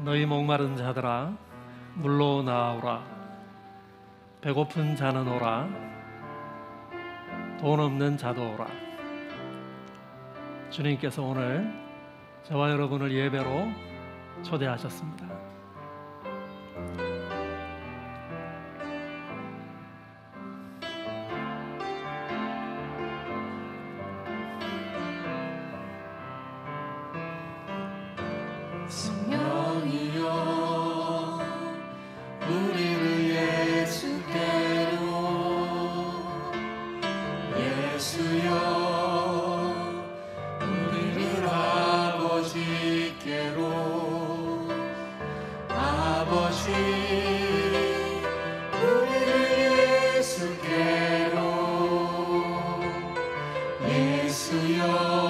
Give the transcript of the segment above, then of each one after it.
너희 목마른 자들아 물로 나오라. 배고픈 자는 오라. 돈 없는 자도 오라. 주님께서 오늘 저와 여러분을 예배로 초대하셨습니다. 성령이여 우리를 예수께로, 예수여 우리를 아버지께로, 아버지 우리를 예수께로, 예수여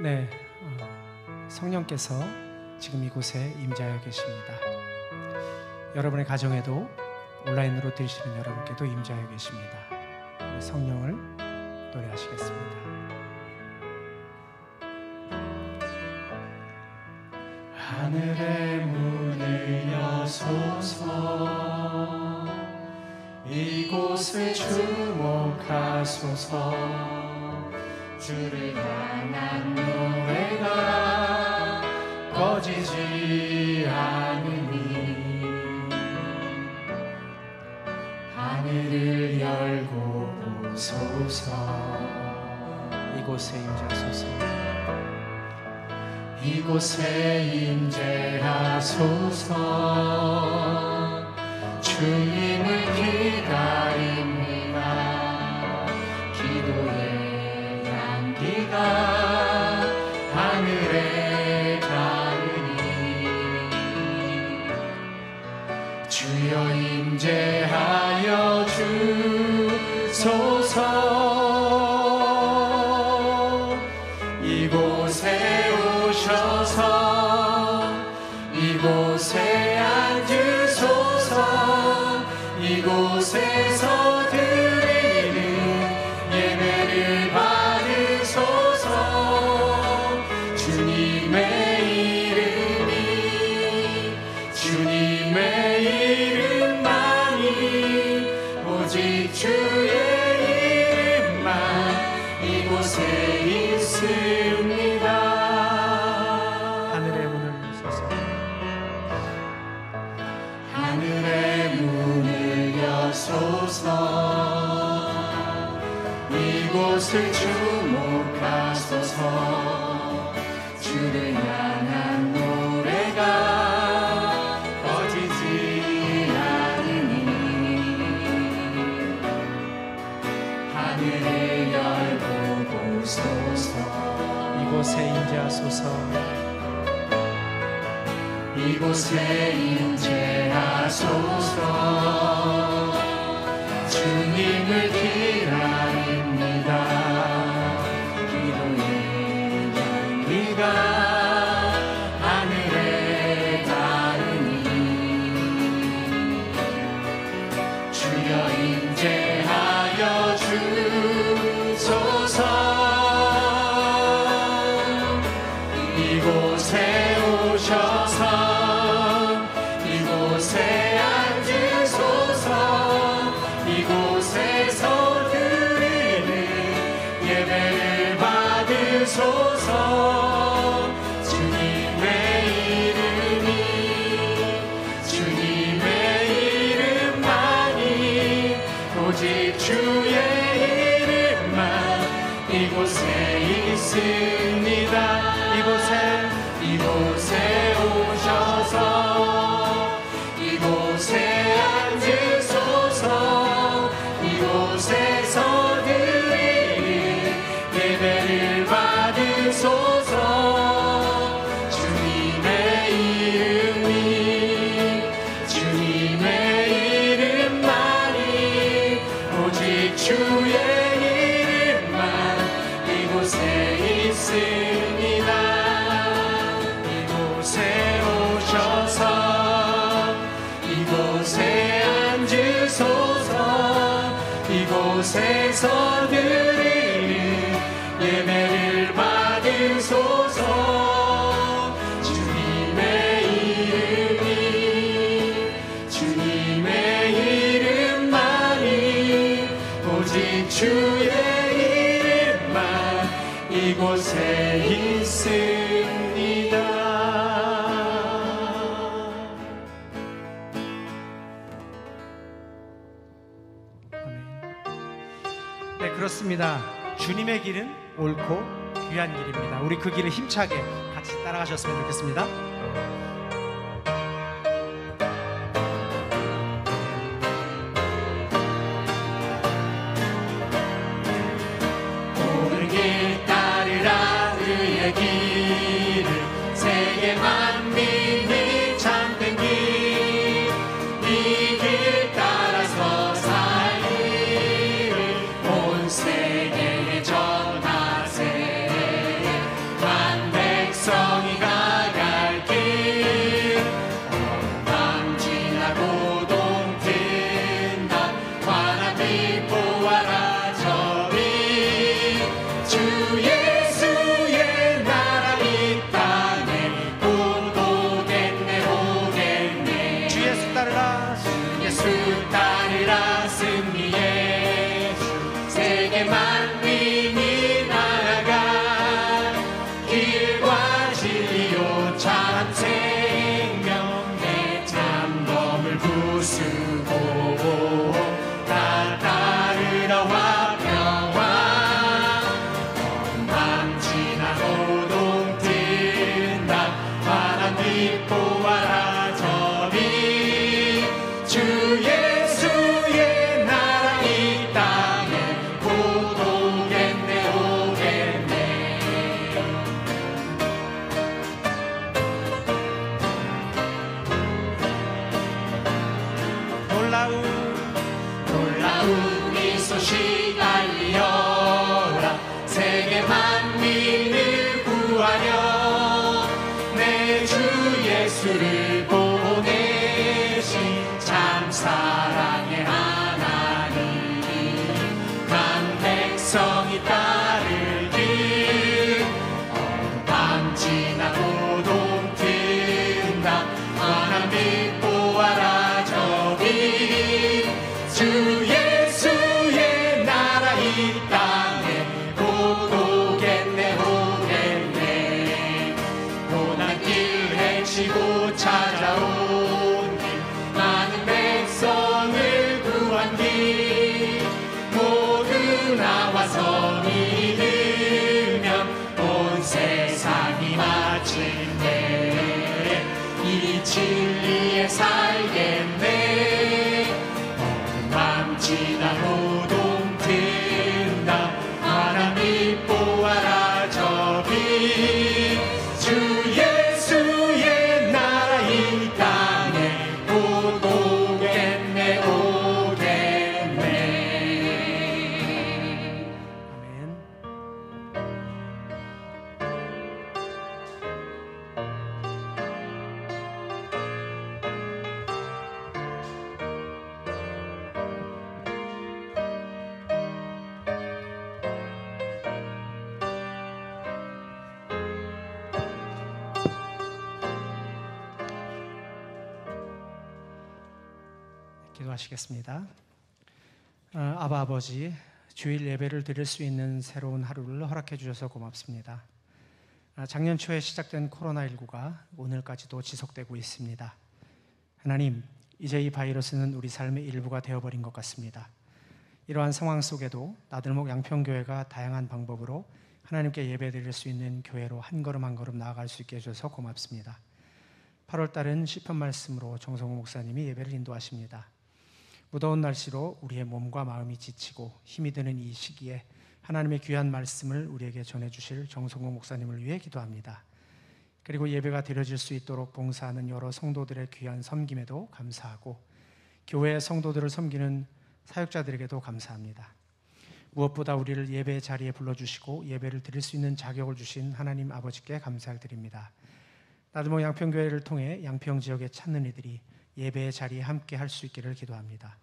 네, 성령께서 지금 이곳에 임재하여 계십니다. 여러분의 가정에도 온라인으로 들으시는 여러분께도 임재하여 계십니다. 우리 성령을 노래하시겠습니다. 하늘의 문을 여소서, 이곳을 주목하소서. 주를 향한 노래가 꺼지지 않으니, 하늘을 열고 보소서. 이곳에 임재하소서. 이곳에 임재하소서. 주님을 기다립니다. 기도의 향기가 하늘에 닿으니, 주여 임재하여 주소서. 이곳에 오셔서 이곳에 앉으소서. 이곳에서 드리는 예배를 받으소서. 주님의 이름만이, 오직 주의 이름만 이곳에 있습니다. 하늘의 문을 여소서. 하늘의 문을 여소서. 이곳을 주목하소서. 주를 향한 노래가 꺼지지 않으니, 하늘을 열고 보소서. 이곳에 임재하소서. 이곳에 임재하소서. 주님을 기다립니다. 기도의 향기가 하늘에 닿으니, 주여 임재하여 주소서. 이곳에 오셔서 이곳에 앉으소서. 이곳에서 드리는 예배를 받으소서. 주님의 이름만이, 오직 주의 이름만 이곳에 있습니다. 이곳에 오셔서 이곳에 앉으소서. 이곳에서 드리는 예배를 받으소서. 주님의 이름만이, 오직 주의 이름만 이곳에 있습니다. 이곳에 오셔서 이곳에 앉으소서. 이곳에서 드리는 예배를 받으소서. 주님의 이름만이, 오직 주의 이름만 이곳에 있습니다. 네, 그렇습니다. 주님의 길은 옳고 귀한 길입니다. 우리 그 길을 힘차게 같이 따라가셨으면 좋겠습니다. 옳은 길 따르라. 그의 길을 세계 만민이 참된 길, 이 길 따라서 살 일을 온 세계에 전하세. 보아라 저기 주 예수의 나라 이 땅에 곧 오겠네 오겠네. 놀라운 이 소식 알리어라. 세계 만민을 구하려 내 주 예수를 보내신 참 사랑의 하나님. 간 백성이 따를 길 밤 지나고 동튼다. 하나 빛 보아라 저기 주 예수의 나라 이 땅에 곧 오겠네 오겠네. 고난길 헤치고 찾아온 길 많은 백성을 구한 길 모두 나와서 믿으면 온 세상이 마침내 이 진리에 살겠네. 밤 지나고 동튼다. 하나님 보아라 저기 주 예수의 나라 이 땅에 곧 오겠네 오겠네. 아멘. 기도하시겠습니다. 아바 아버지, 주일 예배를 드릴 수 있는 새로운 하루를 허락해 주셔서 고맙습니다. 작년 초에 시작된 코로나19가 오늘까지도 지속되고 있습니다. 하나님, 이제 이 바이러스는 우리 삶의 일부가 되어버린 것 같습니다. 이러한 상황 속에도 나들목 양평교회가 다양한 방법으로 하나님께 예배 드릴 수 있는 교회로 한 걸음 한 걸음 나아갈 수 있게 해주셔서 고맙습니다. 8월 달은 시편 말씀으로 정성호 목사님이 예배를 인도하십니다. 무더운 날씨로 우리의 몸과 마음이 지치고 힘이 드는 이 시기에 하나님의 귀한 말씀을 우리에게 전해주실 정성호 목사님을 위해 기도합니다. 그리고 예배가 드려질 수 있도록 봉사하는 여러 성도들의 귀한 섬김에도 감사하고 교회의 성도들을 섬기는 사역자들에게도 감사합니다. 무엇보다 우리를 예배의 자리에 불러주시고 예배를 드릴 수 있는 자격을 주신 하나님 아버지께 감사를 드립니다. 나들목 양평교회를 통해 양평 지역에 찾는 이들이 예배의 자리에 함께 할 수 있기를 기도합니다.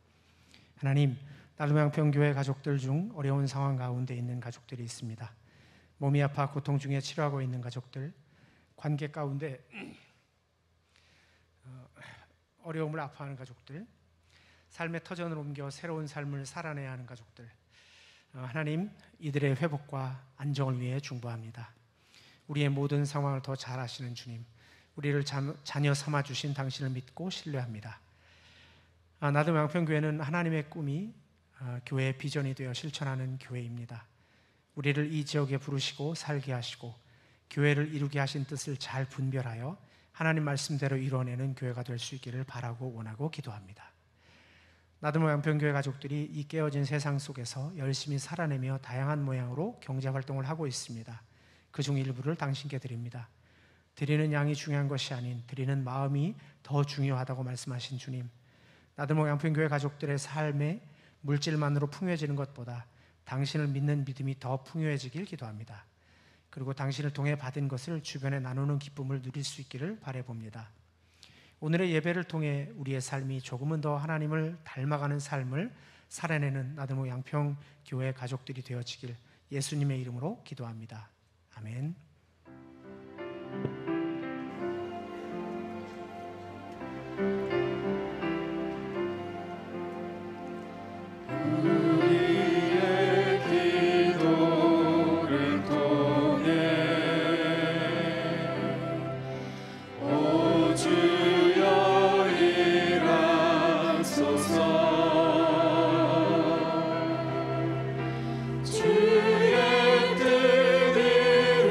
하나님, 나들목 양평교회 가족들 중 어려운 상황 가운데 있는 가족들이 있습니다. 몸이 아파 고통 중에 치료하고 있는 가족들, 관계 가운데 어려움을 아파하는 가족들, 삶의 터전을 옮겨 새로운 삶을 살아내야 하는 가족들, 하나님, 이들의 회복과 안정을 위해 중보합니다. 우리의 모든 상황을 더 잘 아시는 주님, 우리를 자녀 삼아 주신 당신을 믿고 신뢰합니다. 나들목 양평교회는 하나님의 꿈이 교회의 비전이 되어 실천하는 교회입니다. 우리를 이 지역에 부르시고 살게 하시고 교회를 이루게 하신 뜻을 잘 분별하여 하나님 말씀대로 이루어내는 교회가 될 수 있기를 바라고 원하고 기도합니다. 나들목 양평교회 가족들이 이 깨어진 세상 속에서 열심히 살아내며 다양한 모양으로 경제활동을 하고 있습니다. 그중 일부를 당신께 드립니다. 드리는 양이 중요한 것이 아닌 드리는 마음이 더 중요하다고 말씀하신 주님, 나들목 양평교회 가족들의 삶에 물질만으로 풍요해지는 것보다 당신을 믿는 믿음이 더 풍요해지길 기도합니다. 그리고 당신을 통해 받은 것을 주변에 나누는 기쁨을 누릴 수 있기를 바라봅니다. 오늘의 예배를 통해 우리의 삶이 조금은 더 하나님을 닮아가는 삶을 살아내는 나들목 양평교회 가족들이 되어지길 예수님의 이름으로 기도합니다. 아멘. 주의 뜻대로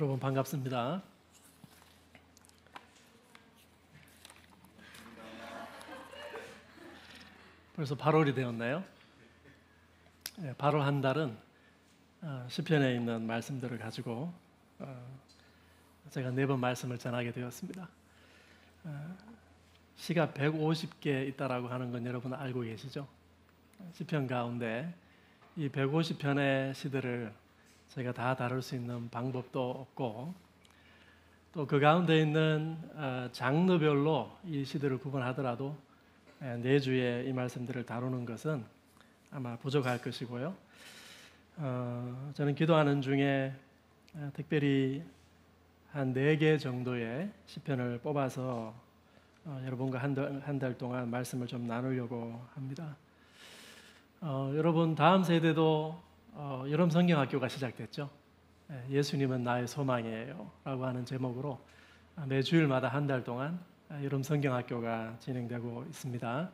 여러분 반갑습니다. 벌써 8월이 되었나요? 8월 한 달은 시편에 있는 말씀들을 가지고 제가 4번 말씀을 전하게 되었습니다. 시가 150개 있다라고 하는 건 여러분 알고 계시죠? 시편 가운데 이 150편의 시들을 제가 다 다룰 수 있는 방법도 없고 또 그 가운데 있는 장르별로 이 시들을 구분하더라도 4주에 이 말씀들을 다루는 것은 아마 부족할 것이고요. 저는 기도하는 중에 특별히 한 4개 정도의 시편을 뽑아서 여러분과 한 달 동안 말씀을 좀 나누려고 합니다. 여러분 다음 세대도 여름 성경학교가 시작됐죠. 예수님은 나의 소망이에요 라고 하는 제목으로 매 주일마다 한 달 동안 여름 성경학교가 진행되고 있습니다.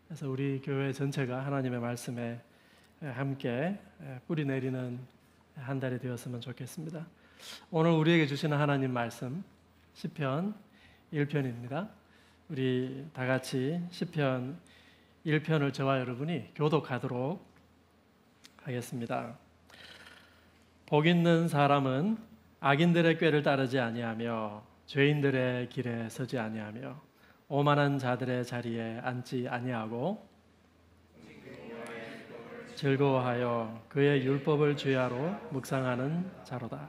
그래서 우리 교회 전체가 하나님의 말씀에 함께 뿌리 내리는 한 달이 되었으면 좋겠습니다. 오늘 우리에게 주시는 하나님 말씀 시편 1편입니다. 우리 다 같이 시편 1편을 저와 여러분이 교독하도록 하겠습니다. 복 있는 사람은 악인들의 꾀를 따르지 아니하며 죄인들의 길에 서지 아니하며 오만한 자들의 자리에 앉지 아니하고 즐거워하여 그의 율법을 주야로 묵상하는 자로다.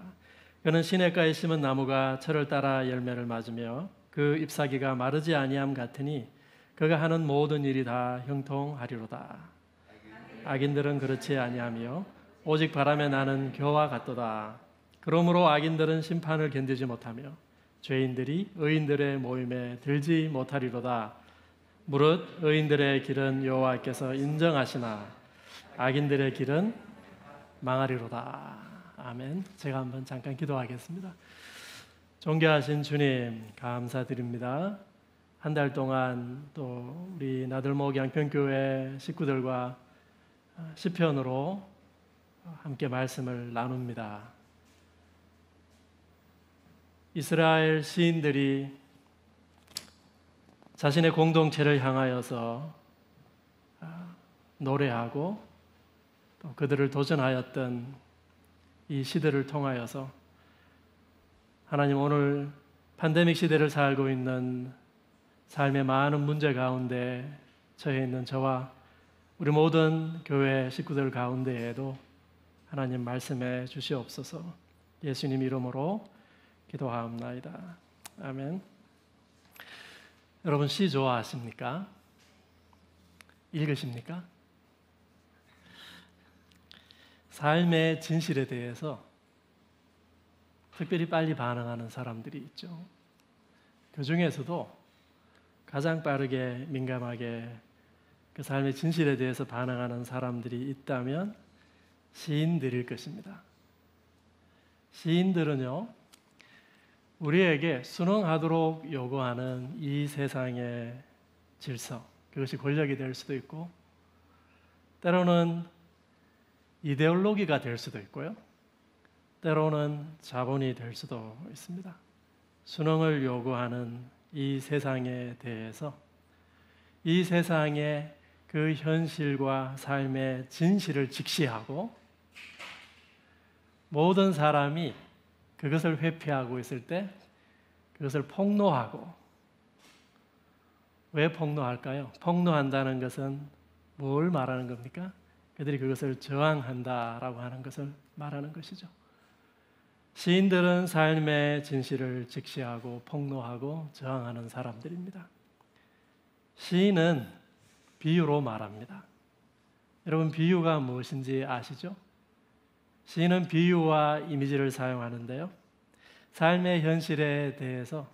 그는 시냇가에 심은 나무가 철을 따라 열매를 맞으며 그 잎사귀가 마르지 아니함 같으니 그가 하는 모든 일이 다 형통하리로다. 악인들은 그렇지 아니하며 오직 바람에 나는 겨와 같도다. 그러므로 악인들은 심판을 견디지 못하며 죄인들이 의인들의 모임에 들지 못하리로다. 무릇 의인들의 길은 여호와께서 인정하시나 악인들의 길은 망하리로다. 아멘. 제가 한번 잠깐 기도하겠습니다. 존귀하신 주님 감사드립니다. 한 달 동안 또 우리 나들목 양평교회 식구들과 시편으로 함께 말씀을 나눕니다. 이스라엘 시인들이 자신의 공동체를 향하여서 노래하고 또 그들을 도전하였던 이 시대를 통하여서 하나님 오늘 팬데믹 시대를 살고 있는 삶의 많은 문제 가운데 처해 있는 저와 우리 모든 교회 식구들 가운데에도 하나님 말씀해 주시옵소서. 예수님 이름으로 기도하옵나이다. 아멘. 여러분 시 좋아하십니까? 읽으십니까? 삶의 진실에 대해서 특별히 빨리 반응하는 사람들이 있죠. 그 중에서도 가장 빠르게 민감하게 그 삶의 진실에 대해서 반응하는 사람들이 있다면 시인들일 것입니다. 시인들은요, 우리에게 순응하도록 요구하는 이 세상의 질서, 그것이 권력이 될 수도 있고 때로는 이데올로기가 될 수도 있고요. 때로는 자본이 될 수도 있습니다. 순응을 요구하는 이 세상에 대해서 이 세상의 그 현실과 삶의 진실을 직시하고 모든 사람이 그것을 회피하고 있을 때 그것을 폭로하고, 왜 폭로할까요? 폭로한다는 것은 뭘 말하는 겁니까? 그들이 그것을 저항한다라고 하는 것을 말하는 것이죠. 시인들은 삶의 진실을 직시하고 폭로하고 저항하는 사람들입니다. 시인은 비유로 말합니다. 여러분 비유가 무엇인지 아시죠? 시인은 비유와 이미지를 사용하는데요. 삶의 현실에 대해서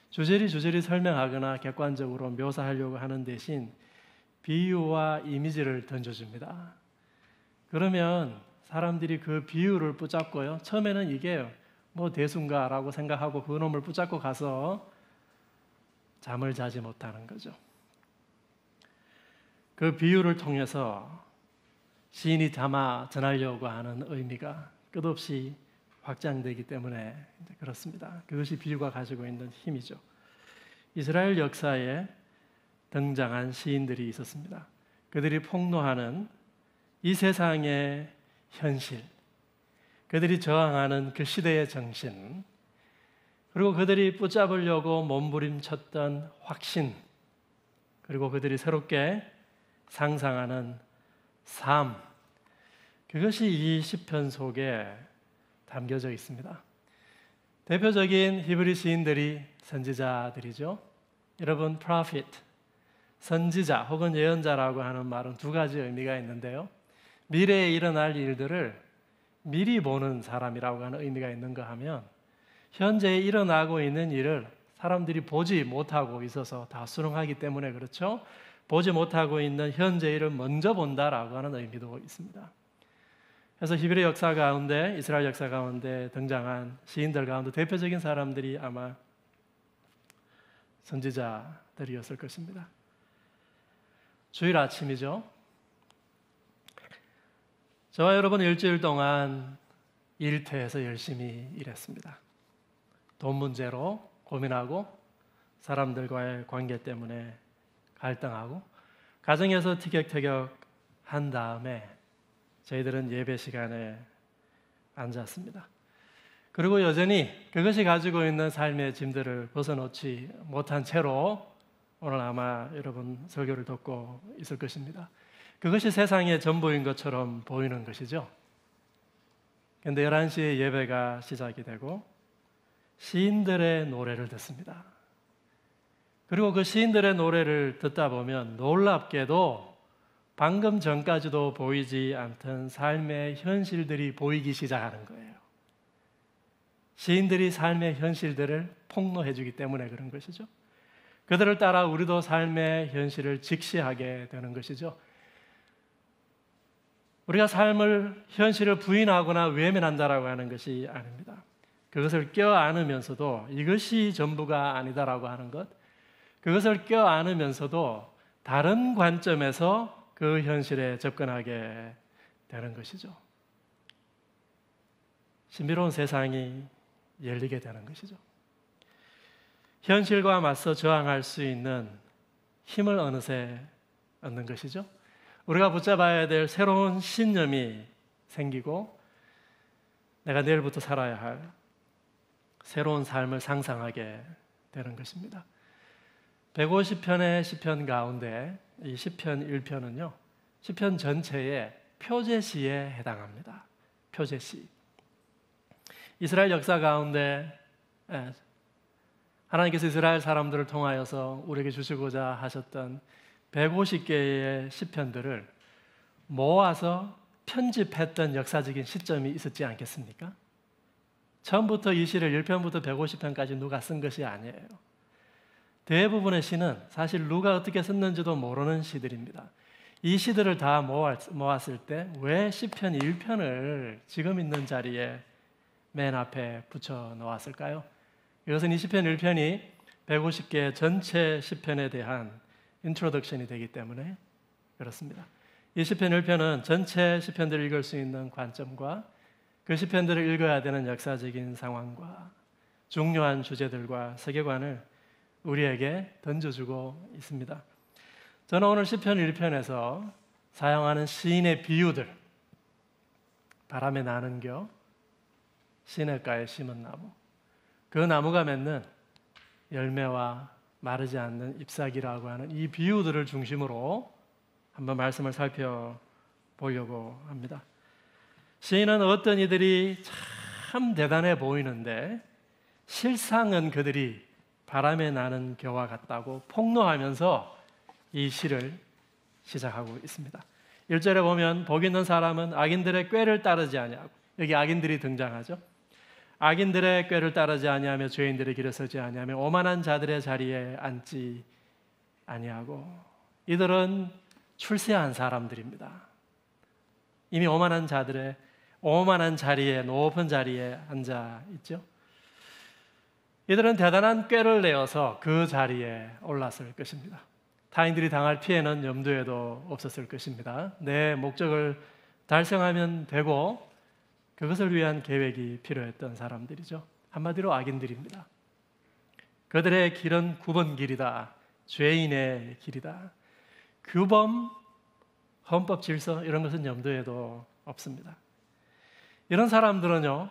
주저리 설명하거나 객관적으로 묘사하려고 하는 대신 비유와 이미지를 던져줍니다. 그러면 사람들이 그 비유를 붙잡고요. 처음에는 이게 뭐 대수인가라고 생각하고 그 놈을 붙잡고 가서 잠을 자지 못하는 거죠. 그 비유를 통해서 시인이 담아 전하려고 하는 의미가 끝없이 확장되기 때문에 그렇습니다. 그것이 비유가 가지고 있는 힘이죠. 이스라엘 역사에 등장한 시인들이 있었습니다. 그들이 폭로하는 이 세상의 현실, 그들이 저항하는 그 시대의 정신, 그리고 그들이 붙잡으려고 몸부림쳤던 확신, 그리고 그들이 새롭게 상상하는 삶, 그것이 이 시편 속에 담겨져 있습니다. 대표적인 히브리 시인들이 선지자들이죠. 여러분, prophet, 선지자 혹은 예언자라고 하는 말은 두 가지 의미가 있는데요. 미래에 일어날 일들을 미리 보는 사람이라고 하는 의미가 있는가 하면, 현재 일어나고 있는 일을 사람들이 보지 못하고 있어서 다 수능하기 때문에 그렇죠. 보지 못하고 있는 현재 일을 먼저 본다라고 하는 의미도 있습니다. 그래서 히브리 역사 가운데, 이스라엘 역사 가운데 등장한 시인들 가운데 대표적인 사람들이 아마 선지자들이었을 것입니다. 주일 아침이죠. 저와 여러분 일주일 동안 일터에서 열심히 일했습니다. 돈 문제로 고민하고 사람들과의 관계 때문에 갈등하고 가정에서 티격태격 한 다음에 저희들은 예배 시간에 앉았습니다. 그리고 여전히 그것이 가지고 있는 삶의 짐들을 벗어놓지 못한 채로 오늘 아마 여러분 설교를 듣고 있을 것입니다. 그것이 세상의 전부인 것처럼 보이는 것이죠. 그런데 11시에 예배가 시작이 되고 시인들의 노래를 듣습니다. 그리고 그 시인들의 노래를 듣다 보면 놀랍게도 방금 전까지도 보이지 않던 삶의 현실들이 보이기 시작하는 거예요. 시인들이 삶의 현실들을 폭로해 주기 때문에 그런 것이죠. 그들을 따라 우리도 삶의 현실을 직시하게 되는 것이죠. 우리가 삶을, 현실을 부인하거나 외면한다라고 하는 것이 아닙니다. 그것을 껴안으면서도 이것이 전부가 아니다라고 하는 것, 그것을 껴안으면서도 다른 관점에서 그 현실에 접근하게 되는 것이죠. 신비로운 세상이 열리게 되는 것이죠. 현실과 맞서 저항할 수 있는 힘을 어느새 얻는 것이죠. 우리가 붙잡아야 될 새로운 신념이 생기고 내가 내일부터 살아야 할 새로운 삶을 상상하게 되는 것입니다. 150편의 시편 가운데 이 시편 1편은요, 시편 전체의 표제시에 해당합니다. 표제시. 이스라엘 역사 가운데 하나님께서 이스라엘 사람들을 통하여서 우리에게 주시고자 하셨던 150개의 시편들을 모아서 편집했던 역사적인 시점이 있었지 않겠습니까? 처음부터 이 시를 1편부터 150편까지 누가 쓴 것이 아니에요. 대부분의 시는 사실 누가 어떻게 썼는지도 모르는 시들입니다. 이 시들을 다 모았을 때 왜 시편 1편을 지금 있는 자리에 맨 앞에 붙여 놓았을까요? 이것은 이 시편 1편이 150개 전체 시편에 대한 인트로덕션이 되기 때문에 그렇습니다. 이 시편 1편은 전체 시편들을 읽을 수 있는 관점과 그 시편들을 읽어야 되는 역사적인 상황과 중요한 주제들과 세계관을 우리에게 던져주고 있습니다. 저는 오늘 시편 1편에서 사용하는 시인의 비유들, 바람에 나는 겨, 시냇가에 심은 나무, 그 나무가 맺는 열매와 마르지 않는 잎사귀라고 하는 이 비유들을 중심으로 한번 말씀을 살펴보려고 합니다. 시인은 어떤 이들이 참 대단해 보이는데 실상은 그들이 바람에 나는 겨와 같다고 폭로하면서 이 시를 시작하고 있습니다. 1절에 보면 복 있는 사람은 악인들의 꾀를 따르지 아니하고, 여기 악인들이 등장하죠. 악인들의 꾀를 따르지 아니하며 죄인들의 길에 서지 아니하며 오만한 자들의 자리에 앉지 아니하고, 이들은 출세한 사람들입니다. 이미 오만한 자리에, 높은 자리에 앉아 있죠. 이들은 대단한 꾀를 내어서 그 자리에 올랐을 것입니다. 타인들이 당할 피해는 염두에도 없었을 것입니다. 내 목적을 달성하면 되고 그것을 위한 계획이 필요했던 사람들이죠. 한마디로 악인들입니다. 그들의 길은 9번 길이다. 죄인의 길이다. 규범, 헌법 질서 이런 것은 염두에도 없습니다. 이런 사람들은요,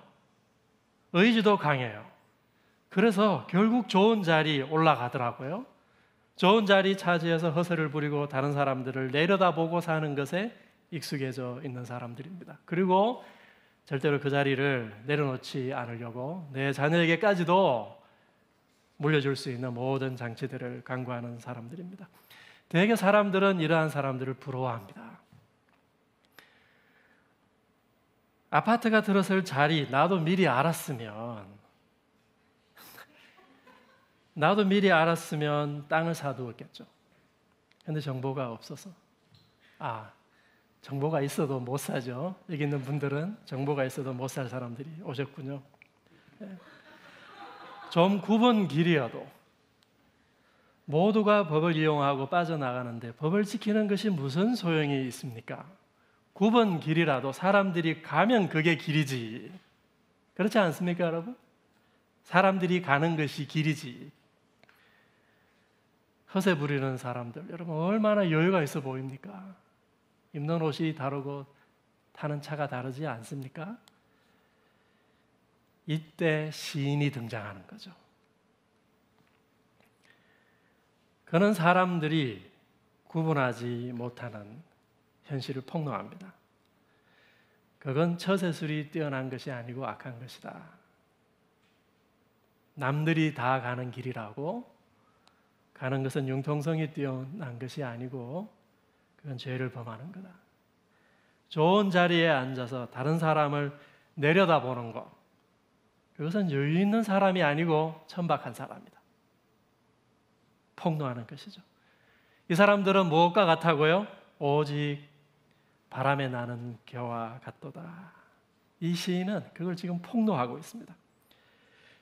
의지도 강해요. 그래서 결국 좋은 자리 올라가더라고요. 좋은 자리 차지해서 허세를 부리고 다른 사람들을 내려다보고 사는 것에 익숙해져 있는 사람들입니다. 그리고 절대로 그 자리를 내려놓지 않으려고 내 자녀에게까지도 물려줄 수 있는 모든 장치들을 강구하는 사람들입니다. 대개 사람들은 이러한 사람들을 부러워합니다. 아파트가 들어설 자리 나도 미리 알았으면 땅을 사두었겠죠. 그런데 정보가 없어서 정보가 있어도 못 사죠. 여기 있는 분들은 정보가 있어도 못 살 사람들이 오셨군요. 좀 굽은 길이어도 모두가 법을 이용하고 빠져나가는데 법을 지키는 것이 무슨 소용이 있습니까? 굽은 길이라도 사람들이 가면 그게 길이지. 그렇지 않습니까, 여러분? 사람들이 가는 것이 길이지. 허세 부리는 사람들, 여러분 얼마나 여유가 있어 보입니까? 입는 옷이 다르고 타는 차가 다르지 않습니까? 이때 시인이 등장하는 거죠. 그는 사람들이 구분하지 못하는 현실을 폭로합니다. 그건 처세술이 뛰어난 것이 아니고 악한 것이다. 남들이 다 가는 길이라고 가는 것은 융통성이 뛰어난 것이 아니고 그건 죄를 범하는 거다. 좋은 자리에 앉아서 다른 사람을 내려다보는 것, 그것은 여유 있는 사람이 아니고 천박한 사람이다. 폭로하는 것이죠. 이 사람들은 무엇과 같다고요? 오직 바람에 나는 겨와 같도다. 이 시인은 그걸 지금 폭로하고 있습니다.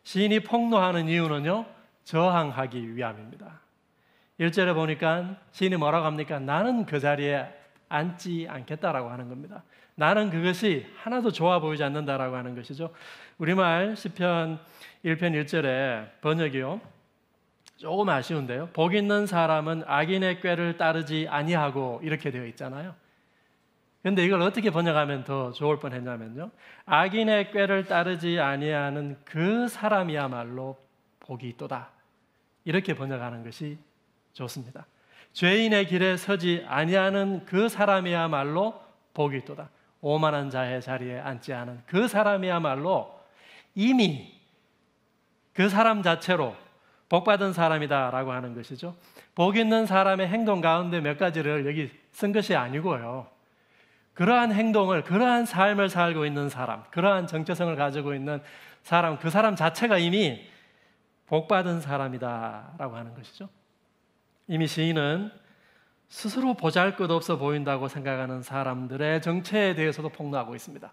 시인이 폭로하는 이유는요, 저항하기 위함입니다. 1절에 보니까 시인이 뭐라고 합니까? 나는 그 자리에 앉지 않겠다라고 하는 겁니다. 나는 그것이 하나도 좋아 보이지 않는다라고 하는 것이죠. 우리말 시편 1편 1절에 번역이요, 조금 아쉬운데요. 복 있는 사람은 악인의 꾀를 따르지 아니하고 이렇게 되어 있잖아요. 그런데 이걸 어떻게 번역하면 더 좋을 뻔했냐면요, 악인의 꾀를 따르지 아니하는 그 사람이야말로 복이 있도다, 이렇게 번역하는 것이 좋습니다. 죄인의 길에 서지 아니하는 그 사람이야말로 복이 있도다. 오만한 자의 자리에 앉지 않은 그 사람이야말로 이미 그 사람 자체로 복받은 사람이다라고 하는 것이죠. 복 있는 사람의 행동 가운데 몇 가지를 여기 쓴 것이 아니고요, 그러한 행동을, 그러한 삶을 살고 있는 사람, 그러한 정체성을 가지고 있는 사람, 그 사람 자체가 이미 복받은 사람이다라고 하는 것이죠. 이미 시인은 스스로 보잘것없어 보인다고 생각하는 사람들의 정체에 대해서도 폭로하고 있습니다.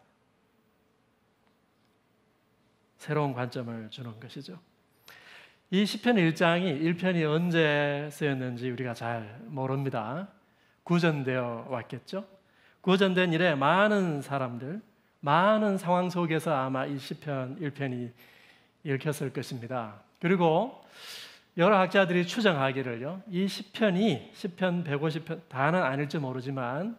새로운 관점을 주는 것이죠. 이 시편 1장이 1편이 언제 쓰였는지 우리가 잘 모릅니다. 구전되어 왔겠죠. 구전된 이래 많은 사람들, 많은 상황 속에서 아마 이 시편 1편이 읽혔을 것입니다. 그리고 여러 학자들이 추정하기를요, 이 시편이 시편 150편 다는 아닐지 모르지만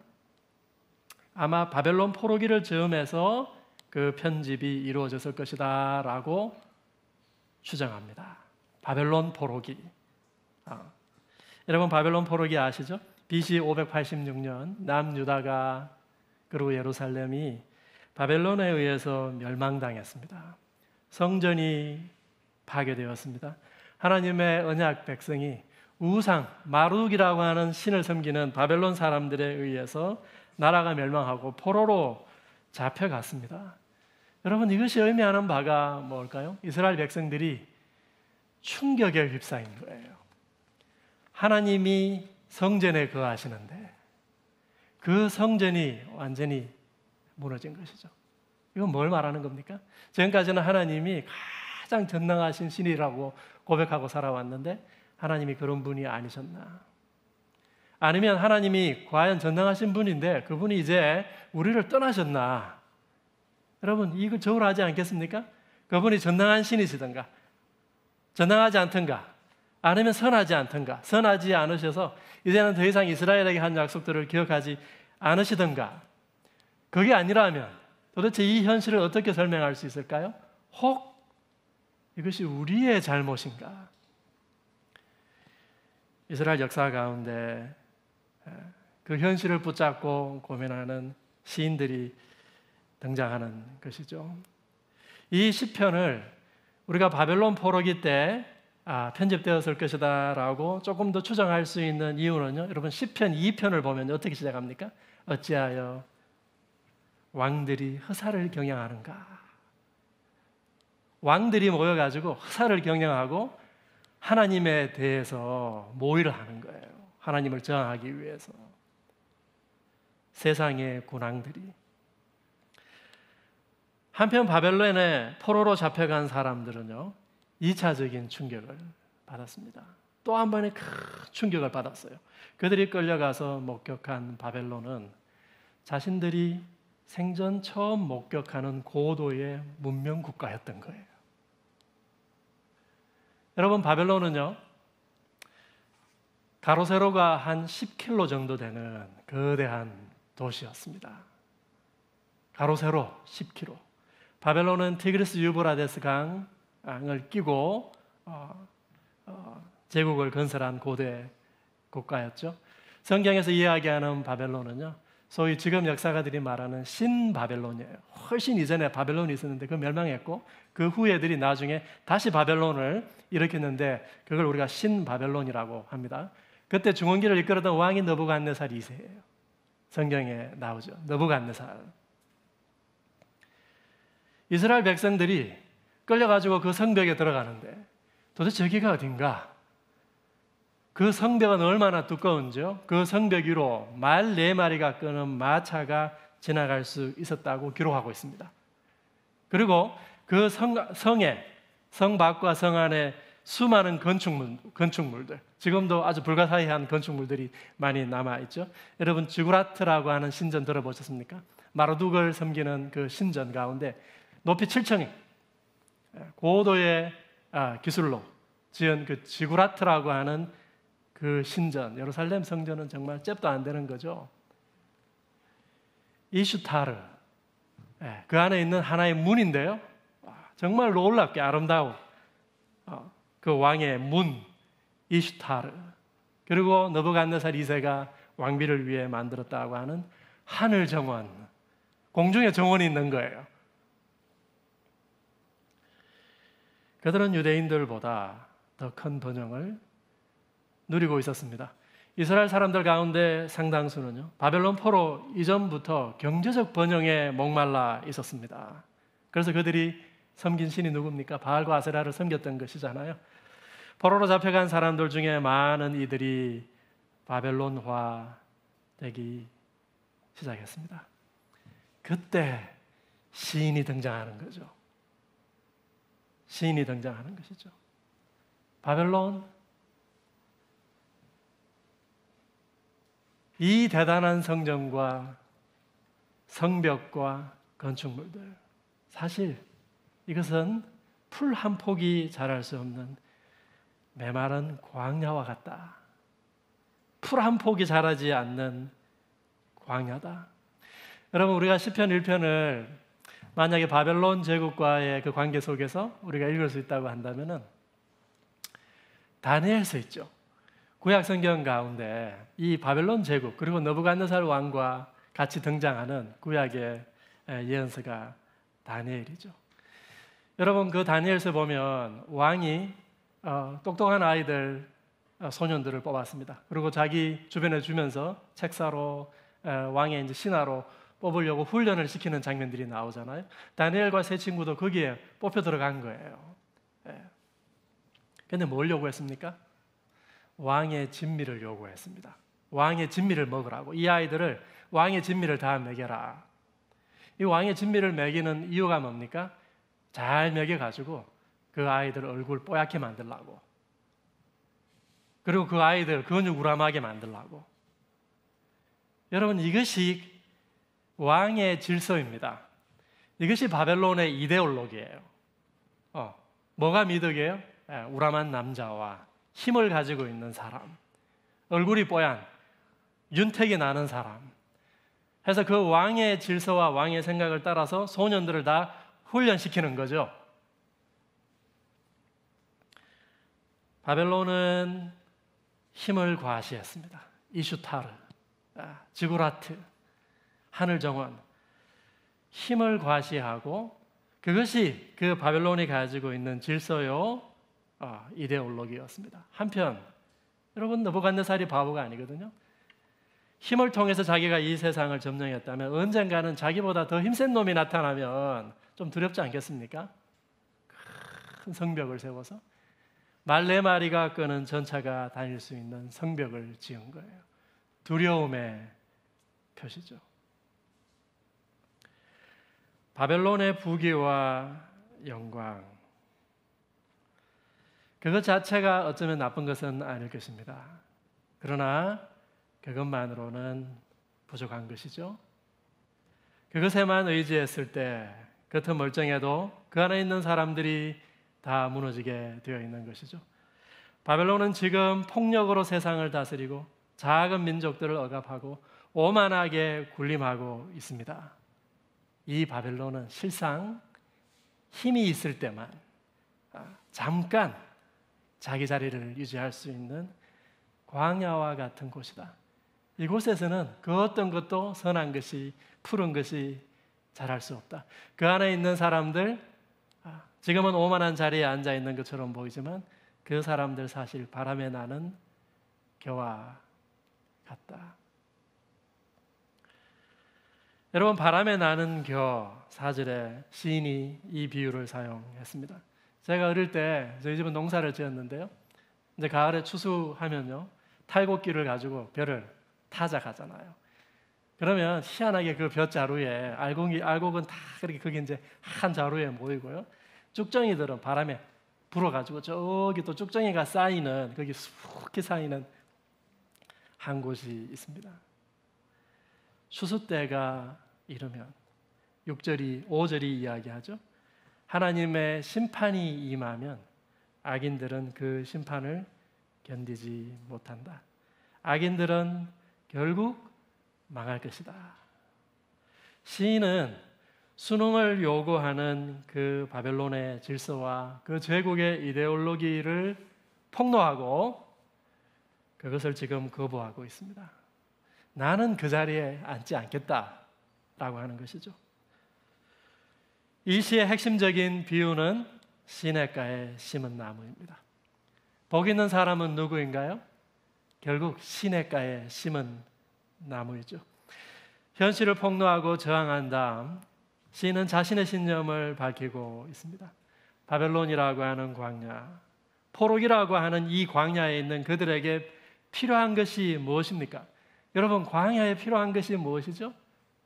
아마 바벨론 포로기를 즈음해서 그 편집이 이루어졌을 것이다 라고 추정합니다. 바벨론 포로기. 여러분 바벨론 포로기 아시죠? BC 586년 남유다가 그리고 예루살렘이 바벨론에 의해서 멸망당했습니다. 성전이 파괴되었습니다. 하나님의 언약 백성이 우상 마루기라고 하는 신을 섬기는 바벨론 사람들에 의해서 나라가 멸망하고 포로로 잡혀갔습니다. 여러분 이것이 의미하는 바가 뭘까요? 이스라엘 백성들이 충격에 휩싸인 거예요. 하나님이 성전에 거하시는데 그 성전이 완전히 무너진 것이죠. 이건 뭘 말하는 겁니까? 지금까지는 하나님이 가장 전능하신 신이라고 고백하고 살아왔는데 하나님이 그런 분이 아니셨나? 아니면 하나님이 과연 전능하신 분인데 그분이 이제 우리를 떠나셨나? 여러분 이거 저울하지 않겠습니까? 그분이 전능한 신이시던가 전능하지 않던가 아니면 선하지 않던가 선하지 않으셔서 이제는 더 이상 이스라엘에게 한 약속들을 기억하지 않으시던가 그게 아니라면 도대체 이 현실을 어떻게 설명할 수 있을까요? 혹 이것이 우리의 잘못인가? 이스라엘 역사 가운데 그 현실을 붙잡고 고민하는 시인들이 등장하는 것이죠. 이 시편을 우리가 바벨론 포로기 때 편집되었을 것이다 라고 조금 더 추정할 수 있는 이유는요, 여러분 시편 2편을 보면 어떻게 시작합니까? 어찌하여 왕들이 허사를 경영하는가? 왕들이 모여가지고 허사를 경영하고 하나님에 대해서 모의를 하는 거예요. 하나님을 저항하기 위해서. 세상의 군왕들이. 한편 바벨론에 포로로 잡혀간 사람들은요 2차적인 충격을 받았습니다. 또 한 번의 큰 충격을 받았어요. 그들이 끌려가서 목격한 바벨론은 자신들이 생전 처음 목격하는 고도의 문명 국가였던 거예요. 여러분 바벨론은요 가로 세로가 한 10km 정도 되는 거대한 도시였습니다. 가로 세로 10km. 바벨론은 티그리스 유브라데스 강을 끼고 제국을 건설한 고대 국가였죠. 성경에서 이야기하는 바벨론은요 소위 지금 역사가들이 말하는 신바벨론이에요. 훨씬 이전에 바벨론이 있었는데 그 멸망했고 그 후예들이 나중에 다시 바벨론을 일으켰는데 그걸 우리가 신바벨론이라고 합니다. 그때 중원기를 이끌었던 왕이 느부갓네살 2세예요. 성경에 나오죠. 느부갓네살. 이스라엘 백성들이 끌려가지고 그 성벽에 들어가는데 도대체 여기가 어딘가? 그 성벽은 얼마나 두꺼운지요? 그 성벽 위로 말 4마리가 끄는 마차가 지나갈 수 있었다고 기록하고 있습니다. 그리고 그 성에, 성 밖과 성 안에 수많은 건축물들, 지금도 아주 불가사의한 건축물들이 많이 남아있죠. 여러분 지구라트라고 하는 신전 들어보셨습니까? 마르둑을 섬기는 그 신전 가운데 높이 7층 고도의 기술로 지은 그 지구라트라고 하는 그 신전, 예루살렘 성전은 정말 잽도 안 되는 거죠. 이슈타르, 그 안에 있는 하나의 문인데요, 정말 놀랍게 아름다운 그 왕의 문, 이슈타르, 그리고 느부갓네살 2세가 왕비를 위해 만들었다고 하는 하늘 정원, 공중에 정원이 있는 거예요. 그들은 유대인들보다 더 큰 번영을 누리고 있었습니다. 이스라엘 사람들 가운데 상당수는요 바벨론 포로 이전부터 경제적 번영에 목말라 있었습니다. 그래서 그들이 섬긴 신이 누굽니까? 바알과 아세라를 섬겼던 것이잖아요. 포로로 잡혀간 사람들 중에 많은 이들이 바벨론화 되기 시작했습니다. 그때 시인이 등장하는 거죠. 시인이 등장하는 것이죠. 바벨론, 이 대단한 성전과 성벽과 건축물들, 사실 이것은 풀 한 폭이 자랄 수 없는 메마른 광야와 같다. 풀 한 폭이 자라지 않는 광야다. 여러분 우리가 시편 1편을 만약에 바벨론 제국과의 그 관계 속에서 우리가 읽을 수 있다고 한다면은 다니엘서 있죠. 구약 성경 가운데 이 바벨론 제국 그리고 느부갓네살 왕과 같이 등장하는 구약의 예언서가 다니엘이죠. 여러분 그 다니엘서 보면 왕이 똑똑한 아이들 소년들을 뽑았습니다. 그리고 자기 주변에 주면서 책사로 왕의 이제 신하로 뽑으려고 훈련을 시키는 장면들이 나오잖아요. 다니엘과 세 친구도 거기에 뽑혀 들어간 거예요. 그런데 뭘 요구했습니까? 왕의 진미를 요구했습니다. 왕의 진미를 먹으라고. 이 아이들을 왕의 진미를 다 먹여라. 이 왕의 진미를 먹이는 이유가 뭡니까? 잘 먹여가지고 그 아이들 얼굴 뽀얗게 만들라고. 그리고 그 아이들 근육 우람하게 만들라고. 여러분 이것이 왕의 질서입니다. 이것이 바벨론의 이데올로기예요. 뭐가 미덕이에요? 우람한 남자와 힘을 가지고 있는 사람, 얼굴이 뽀얀 윤택이 나는 사람 해서 그 왕의 질서와 왕의 생각을 따라서 소년들을 다 훈련시키는 거죠. 바벨론은 힘을 과시했습니다. 이슈타르, 지구라트, 하늘정원, 힘을 과시하고 그것이 그 바벨론이 가지고 있는 질서요 이데올로기였습니다. 한편 여러분, 느부갓네살이 바보가 아니거든요. 힘을 통해서 자기가 이 세상을 점령했다면 언젠가는 자기보다 더 힘센 놈이 나타나면 좀 두렵지 않겠습니까? 큰 성벽을 세워서 말 4마리가 끄는 전차가 다닐 수 있는 성벽을 지은 거예요. 두려움의 표시죠. 바벨론의 부귀와 영광, 그것 자체가 어쩌면 나쁜 것은 아닐 것입니다. 그러나 그것만으로는 부족한 것이죠. 그것에만 의지했을 때 겉은 멀쩡해도 그 안에 있는 사람들이 다 무너지게 되어 있는 것이죠. 바벨론은 지금 폭력으로 세상을 다스리고 작은 민족들을 억압하고 오만하게 군림하고 있습니다. 이 바벨론은 실상 힘이 있을 때만 잠깐 자기 자리를 유지할 수 있는 광야와 같은 곳이다. 이곳에서는 그 어떤 것도 선한 것이, 푸른 것이 자랄 수 없다. 그 안에 있는 사람들, 지금은 오만한 자리에 앉아 있는 것처럼 보이지만 그 사람들 사실 바람에 나는 겨와 같다. 여러분, 바람에 나는 겨 4절에 시인이 이 비유를 사용했습니다. 제가 어릴 때 저희 집은 농사를 지었는데요. 이제 가을에 추수하면요, 탈곡기를 가지고 벼를 타자 가잖아요. 그러면 희한하게 그 벼자루에 알곡은 다 그렇게 거기 이제 한 자루에 모이고요. 쭉정이들은 바람에 불어가지고 저기 또 쭉정이가 쌓이는, 거기 수북히 쌓이는 한 곳이 있습니다. 추수 때가 이르면 5절이 이야기하죠. 하나님의 심판이 임하면 악인들은 그 심판을 견디지 못한다. 악인들은 결국 망할 것이다. 시인은 순응을 요구하는 그 바벨론의 질서와 그 제국의 이데올로기를 폭로하고 그것을 지금 거부하고 있습니다. 나는 그 자리에 앉지 않겠다라고 하는 것이죠. 이 시의 핵심적인 비유는 시냇가에 심은 나무입니다. 복 있는 사람은 누구인가요? 결국 시냇가에 심은 나무이죠. 현실을 폭로하고 저항한 다음 시인은 자신의 신념을 밝히고 있습니다. 바벨론이라고 하는 광야, 포록이라고 하는 이 광야에 있는 그들에게 필요한 것이 무엇입니까? 여러분, 광야에 필요한 것이 무엇이죠?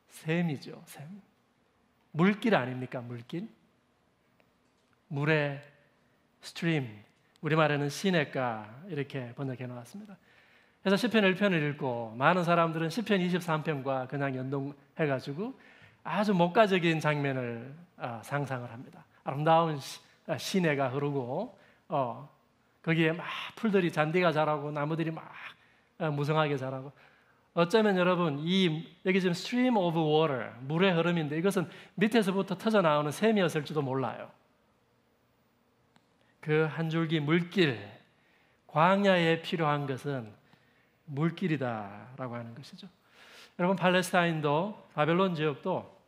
샘이죠. 샘. 물길 아닙니까? 물길. 물의 스트림, 우리말에는 시냇가 이렇게 번역해 놓았습니다. 그래서 시편 1편을 읽고 많은 사람들은 시편 23편과 그냥 연동해가지고 아주 목가적인 장면을 상상을 합니다. 아름다운 시내가 흐르고 거기에 막 풀들이 잔디가 자라고 나무들이 막 무성하게 자라고, 어쩌면 여러분 여기 지금 stream of water, 물의 흐름인데 이것은 밑에서부터 터져 나오는 샘이었을지도 몰라요. 그 한 줄기 물길, 광야에 필요한 것은 물길이다라고 하는 것이죠. 여러분, 팔레스타인도 바벨론 지역도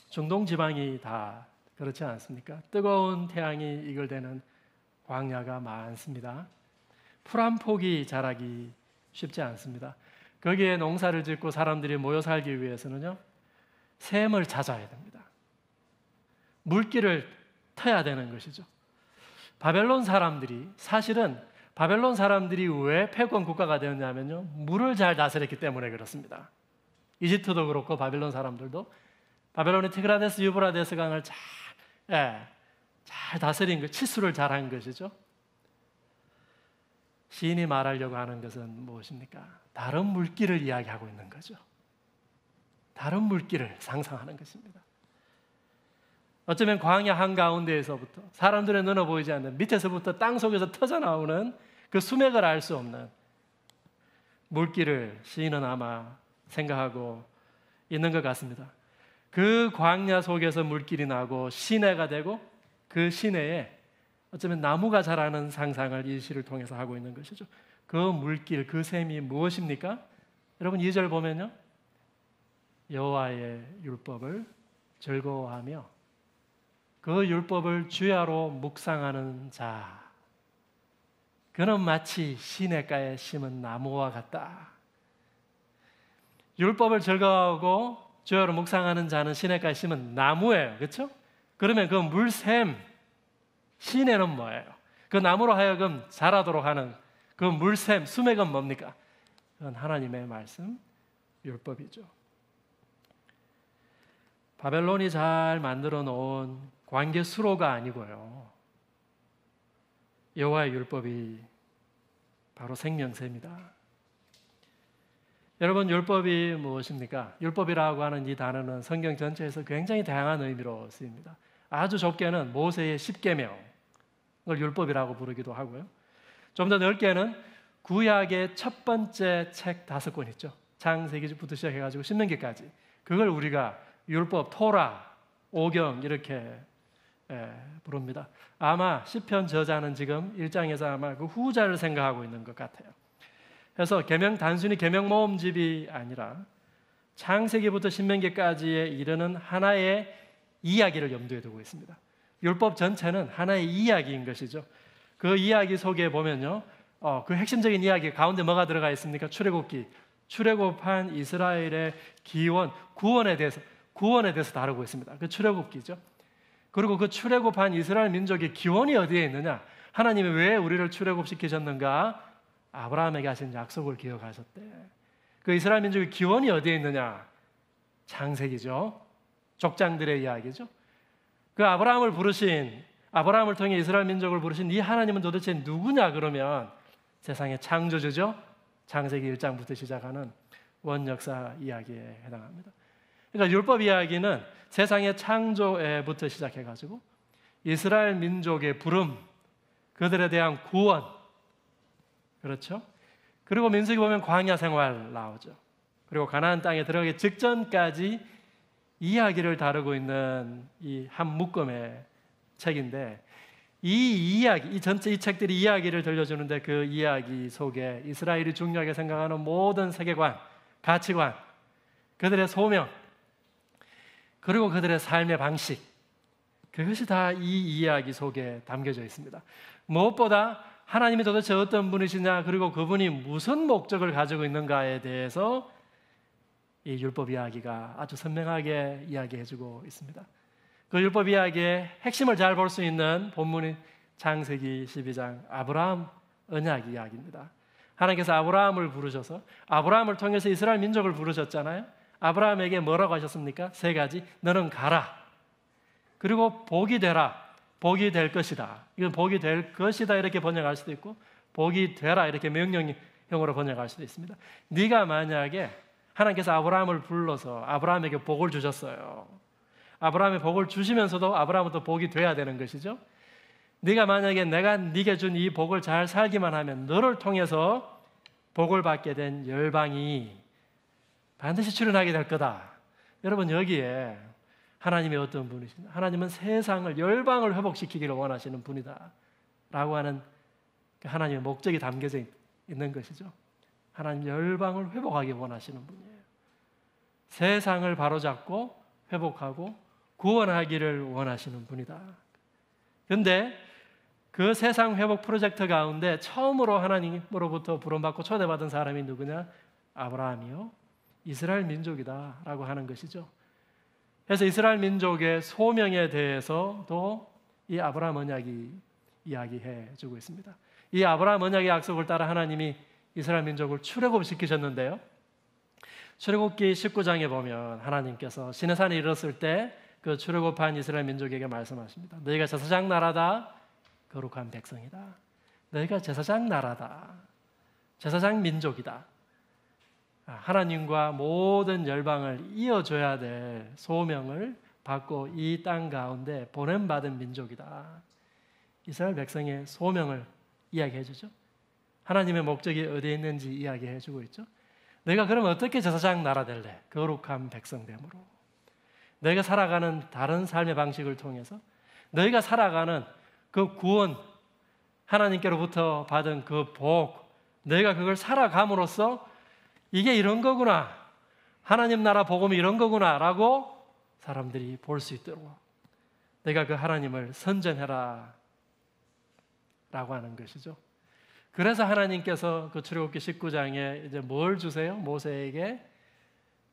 중동 지방이 다 그렇지 않습니까? 뜨거운 태양이 이글대는 광야가 많습니다. 풀 한 폭이 자라기 쉽지 않습니다. 거기에 농사를 짓고 사람들이 모여 살기 위해서는요, 샘을 찾아야 됩니다. 물길을 터야 되는 것이죠. 바벨론 사람들이, 사실은 바벨론 사람들이 왜 패권 국가가 되었냐면요, 물을 잘 다스렸기 때문에 그렇습니다. 이집트도 그렇고 바벨론 사람들도 바벨론의 티그라데스 유브라데스 강을 잘 다스린 것, 치수를 잘한 것이죠. 시인이 말하려고 하는 것은 무엇입니까? 다른 물길을 이야기하고 있는 거죠. 다른 물길을 상상하는 것입니다. 어쩌면 광야 한가운데에서부터 사람들의 눈에 보이지 않는 밑에서부터 땅 속에서 터져나오는 그 수맥을 알 수 없는 물길을 시인은 아마 생각하고 있는 것 같습니다. 그 광야 속에서 물길이 나고 시내가 되고 그 시내에 어쩌면 나무가 자라는 상상을 이 시를 통해서 하고 있는 것이죠. 그 물길, 그 샘이 무엇입니까? 여러분 2절 보면요, 여호와의 율법을 즐거워하며 그 율법을 주야로 묵상하는 자, 그는 마치 시냇가에 심은 나무와 같다. 율법을 즐거워하고 주야로 묵상하는 자는 시냇가에 심은 나무예요. 그렇죠? 그러면 그 물샘, 시내는 뭐예요? 그 나무로 하여금 자라도록 하는 그 물샘, 수맥은 뭡니까? 그건 하나님의 말씀, 율법이죠. 바벨론이 잘 만들어 놓은 관계 수로가 아니고요, 여호와의 율법이 바로 생명새입니다. 여러분, 율법이 무엇입니까? 율법이라고 하는 이 단어는 성경 전체에서 굉장히 다양한 의미로 쓰입니다. 아주 좁게는 모세의 10계명을 율법이라고 부르기도 하고요, 좀 더 넓게는 구약의 첫 번째 책 5권 있죠. 창세기부터 시작해가지고 신명기까지, 그걸 우리가 율법, 토라, 오경 이렇게 부릅니다. 아마 시편 저자는 지금 1장에서 아마 그 후자를 생각하고 있는 것 같아요. 그래서 계명, 단순히 계명 모음집이 아니라 창세기부터 신명기까지에 이르는 하나의 이야기를 염두에 두고 있습니다. 율법 전체는 하나의 이야기인 것이죠. 그 이야기 속에 보면요, 그 핵심적인 이야기 가운데 뭐가 들어가 있습니까? 출애굽기, 출애굽한 이스라엘의 기원, 구원에 대해서 다루고 있습니다. 그 출애굽기죠. 그리고 그 출애굽한 이스라엘 민족의 기원이 어디에 있느냐? 하나님이 왜 우리를 출애굽시키셨는가? 아브라함에게 하신 약속을 기억하셨대. 그 이스라엘 민족의 기원이 어디에 있느냐? 창세기죠. 족장들의 이야기죠. 그 아브라함을 통해 이스라엘 민족을 부르신 이 하나님은 도대체 누구냐? 그러면 세상의 창조주죠. 창세기 1장부터 시작하는 원역사 이야기에 해당합니다. 그러니까 율법 이야기는 세상의 창조에부터 시작해가지고 이스라엘 민족의 부름, 그들에 대한 구원, 그렇죠? 그리고 민수기 보면 광야 생활 나오죠. 그리고 가나안 땅에 들어가기 직전까지 이야기를 다루고 있는 이 한 묶음의 책인데, 이 이야기, 이 전체 이 책들이 이야기를 들려주는데 그 이야기 속에 이스라엘이 중요하게 생각하는 모든 세계관, 가치관, 그들의 소명, 그리고 그들의 삶의 방식, 그것이 다 이 이야기 속에 담겨져 있습니다. 무엇보다 하나님이 도대체 어떤 분이시냐, 그리고 그분이 무슨 목적을 가지고 있는가에 대해서 이 율법 이야기가 아주 선명하게 이야기해주고 있습니다. 그 율법 이야기의 핵심을 잘 볼 수 있는 본문이 창세기 12장 아브라함 언약 이야기입니다. 하나님께서 아브라함을 부르셔서 아브라함을 통해서 이스라엘 민족을 부르셨잖아요. 아브라함에게 뭐라고 하셨습니까? 3가지. 너는 가라. 그리고 복이 되라. 복이 될 것이다. 이건 복이 될 것이다 이렇게 번역할 수도 있고, 복이 되라 이렇게 명령형으로 번역할 수도 있습니다. 네가 만약에 하나님께서 아브라함을 불러서 아브라함에게 복을 주셨어요. 아브라함의 복을 주시면서도 아브라함은 또 복이 돼야 되는 것이죠. 네가 만약에 내가 네게 준 이 복을 잘 살기만 하면 너를 통해서 복을 받게 된 열방이 반드시 출현하게 될 거다. 여러분, 여기에 하나님이 어떤 분이시냐? 하나님은 세상을, 열방을 회복시키기를 원하시는 분이다 라고 하는 하나님의 목적이 담겨져 있는 것이죠. 하나님 열방을 회복하기 원하시는 분이에요. 세상을 바로잡고 회복하고 구원하기를 원하시는 분이다. 그런데 그 세상 회복 프로젝트 가운데 처음으로 하나님으로부터 부름받고 초대받은 사람이 누구냐? 아브라함이요, 이스라엘 민족이다 라고 하는 것이죠. 그래서 이스라엘 민족의 소명에 대해서도 이 아브라함 언약이 이야기해 주고 있습니다. 이 아브라함 언약의 약속을 따라 하나님이 이스라엘 민족을 출애굽시키셨는데요, 출애굽기 19장에 보면 하나님께서 시내산에 이르렀을 때 그 출애굽한 이스라엘 민족에게 말씀하십니다. 너희가 제사장 나라다, 거룩한 백성이다. 너희가 제사장 나라다, 제사장 민족이다. 하나님과 모든 열방을 이어줘야 될 소명을 받고 이 땅 가운데 보냄받은 민족이다. 이스라엘 백성의 소명을 이야기해 주죠. 하나님의 목적이 어디에 있는지 이야기해 주고 있죠. 내가 그럼 어떻게 제사장 나라 될래? 거룩한 백성됨으로. 너희가 살아가는 다른 삶의 방식을 통해서 너희가 살아가는 그 구원, 하나님께로부터 받은 그 복, 너희가 그걸 살아감으로써 이게 이런 거구나, 하나님 나라 복음이 이런 거구나 라고 사람들이 볼 수 있도록 내가 그 하나님을 선전해라 라고 하는 것이죠. 그래서 하나님께서 그 출애굽기 19장에 이제 뭘 주세요? 모세에게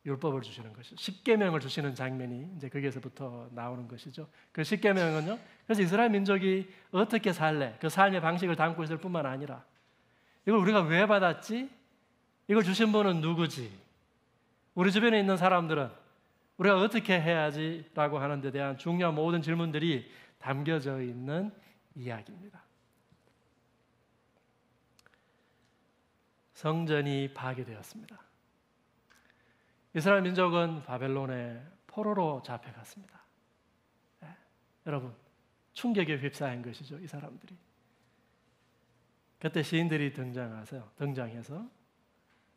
율법을 주시는 것이죠. 십계명을 주시는 장면이 이제 거기에서부터 나오는 것이죠. 그 십계명은요, 그래서 이스라엘 민족이 어떻게 살래? 그 삶의 방식을 담고 있을 뿐만 아니라 이걸 우리가 왜 받았지? 이걸 주신 분은 누구지? 우리 주변에 있는 사람들은 우리가 어떻게 해야지? 라고 하는 데 대한 중요한 모든 질문들이 담겨져 있는 이야기입니다. 성전이 파괴되었습니다. 이스라엘 민족은 바벨론의 포로로 잡혀갔습니다. 네. 여러분, 충격에 휩싸인 것이죠, 이 사람들이. 그때 시인들이 등장해서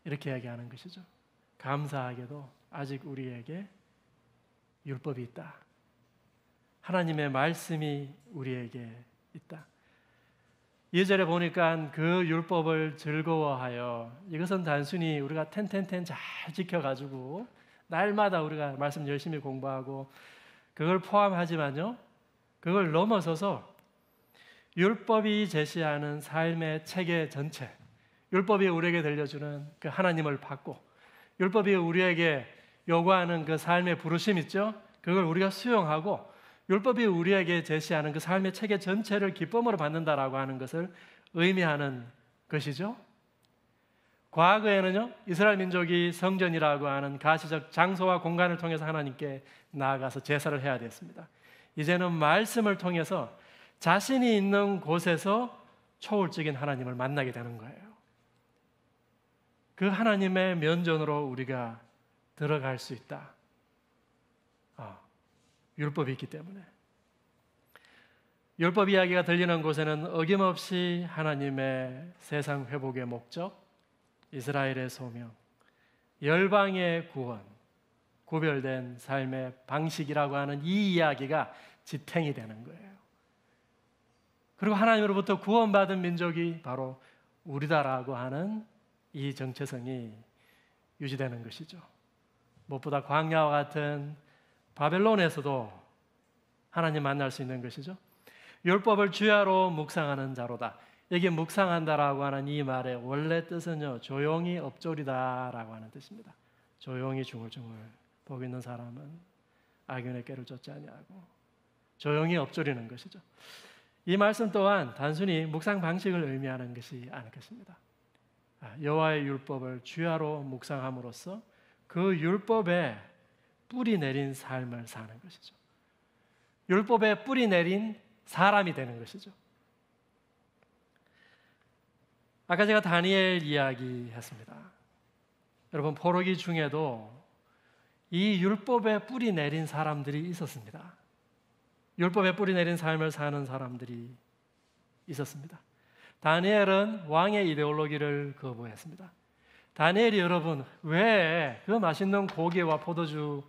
이렇게 이야기하는 것이죠. 감사하게도 아직 우리에게 율법이 있다. 하나님의 말씀이 우리에게 있다. 2절에 보니까 그 율법을 즐거워하여, 이것은 단순히 우리가 텐텐텐 잘 지켜가지고 날마다 우리가 말씀 열심히 공부하고 그걸 포함하지만요, 그걸 넘어서서 율법이 제시하는 삶의 체계 전체, 율법이 우리에게 들려주는 그 하나님을 받고 율법이 우리에게 요구하는 그 삶의 부르심 있죠? 그걸 우리가 수용하고 율법이 우리에게 제시하는 그 삶의 체계 전체를 기쁨으로 받는다라고 하는 것을 의미하는 것이죠. 과거에는요, 이스라엘 민족이 성전이라고 하는 가시적 장소와 공간을 통해서 하나님께 나아가서 제사를 해야 됐습니다. 이제는 말씀을 통해서 자신이 있는 곳에서 초월적인 하나님을 만나게 되는 거예요. 그 하나님의 면전으로 우리가 들어갈 수 있다. 율법이 있기 때문에. 율법 이야기가 들리는 곳에는 어김없이 하나님의 세상 회복의 목적, 이스라엘의 소명, 열방의 구원, 구별된 삶의 방식이라고 하는 이 이야기가 지탱이 되는 거예요. 그리고 하나님으로부터 구원받은 민족이 바로 우리다라고 하는 이 정체성이 유지되는 것이죠. 무엇보다 광야와 같은 바벨론에서도 하나님 만날 수 있는 것이죠. 율법을 주야로 묵상하는 자로다. 여기 묵상한다라고 하는 이 말의 원래 뜻은요, 조용히 엎조리다라고 하는 뜻입니다. 조용히 중얼중얼 보고 있는 사람은 악인의 꾀를 쫓지 아니하고 조용히 엎조리는 것이죠. 이 말씀 또한 단순히 묵상 방식을 의미하는 것이 아닐 것입니다. 여호와의 율법을 주야로 묵상함으로써 그 율법에 뿌리 내린 삶을 사는 것이죠. 율법에 뿌리 내린 사람이 되는 것이죠. 아까 제가 다니엘 이야기했습니다. 여러분, 포로기 중에도 이 율법에 뿌리 내린 사람들이 있었습니다. 율법에 뿌리 내린 삶을 사는 사람들이 있었습니다. 다니엘은 왕의 이데올로기를 거부했습니다. 다니엘이 여러분, 왜 그 맛있는 고기와 포도주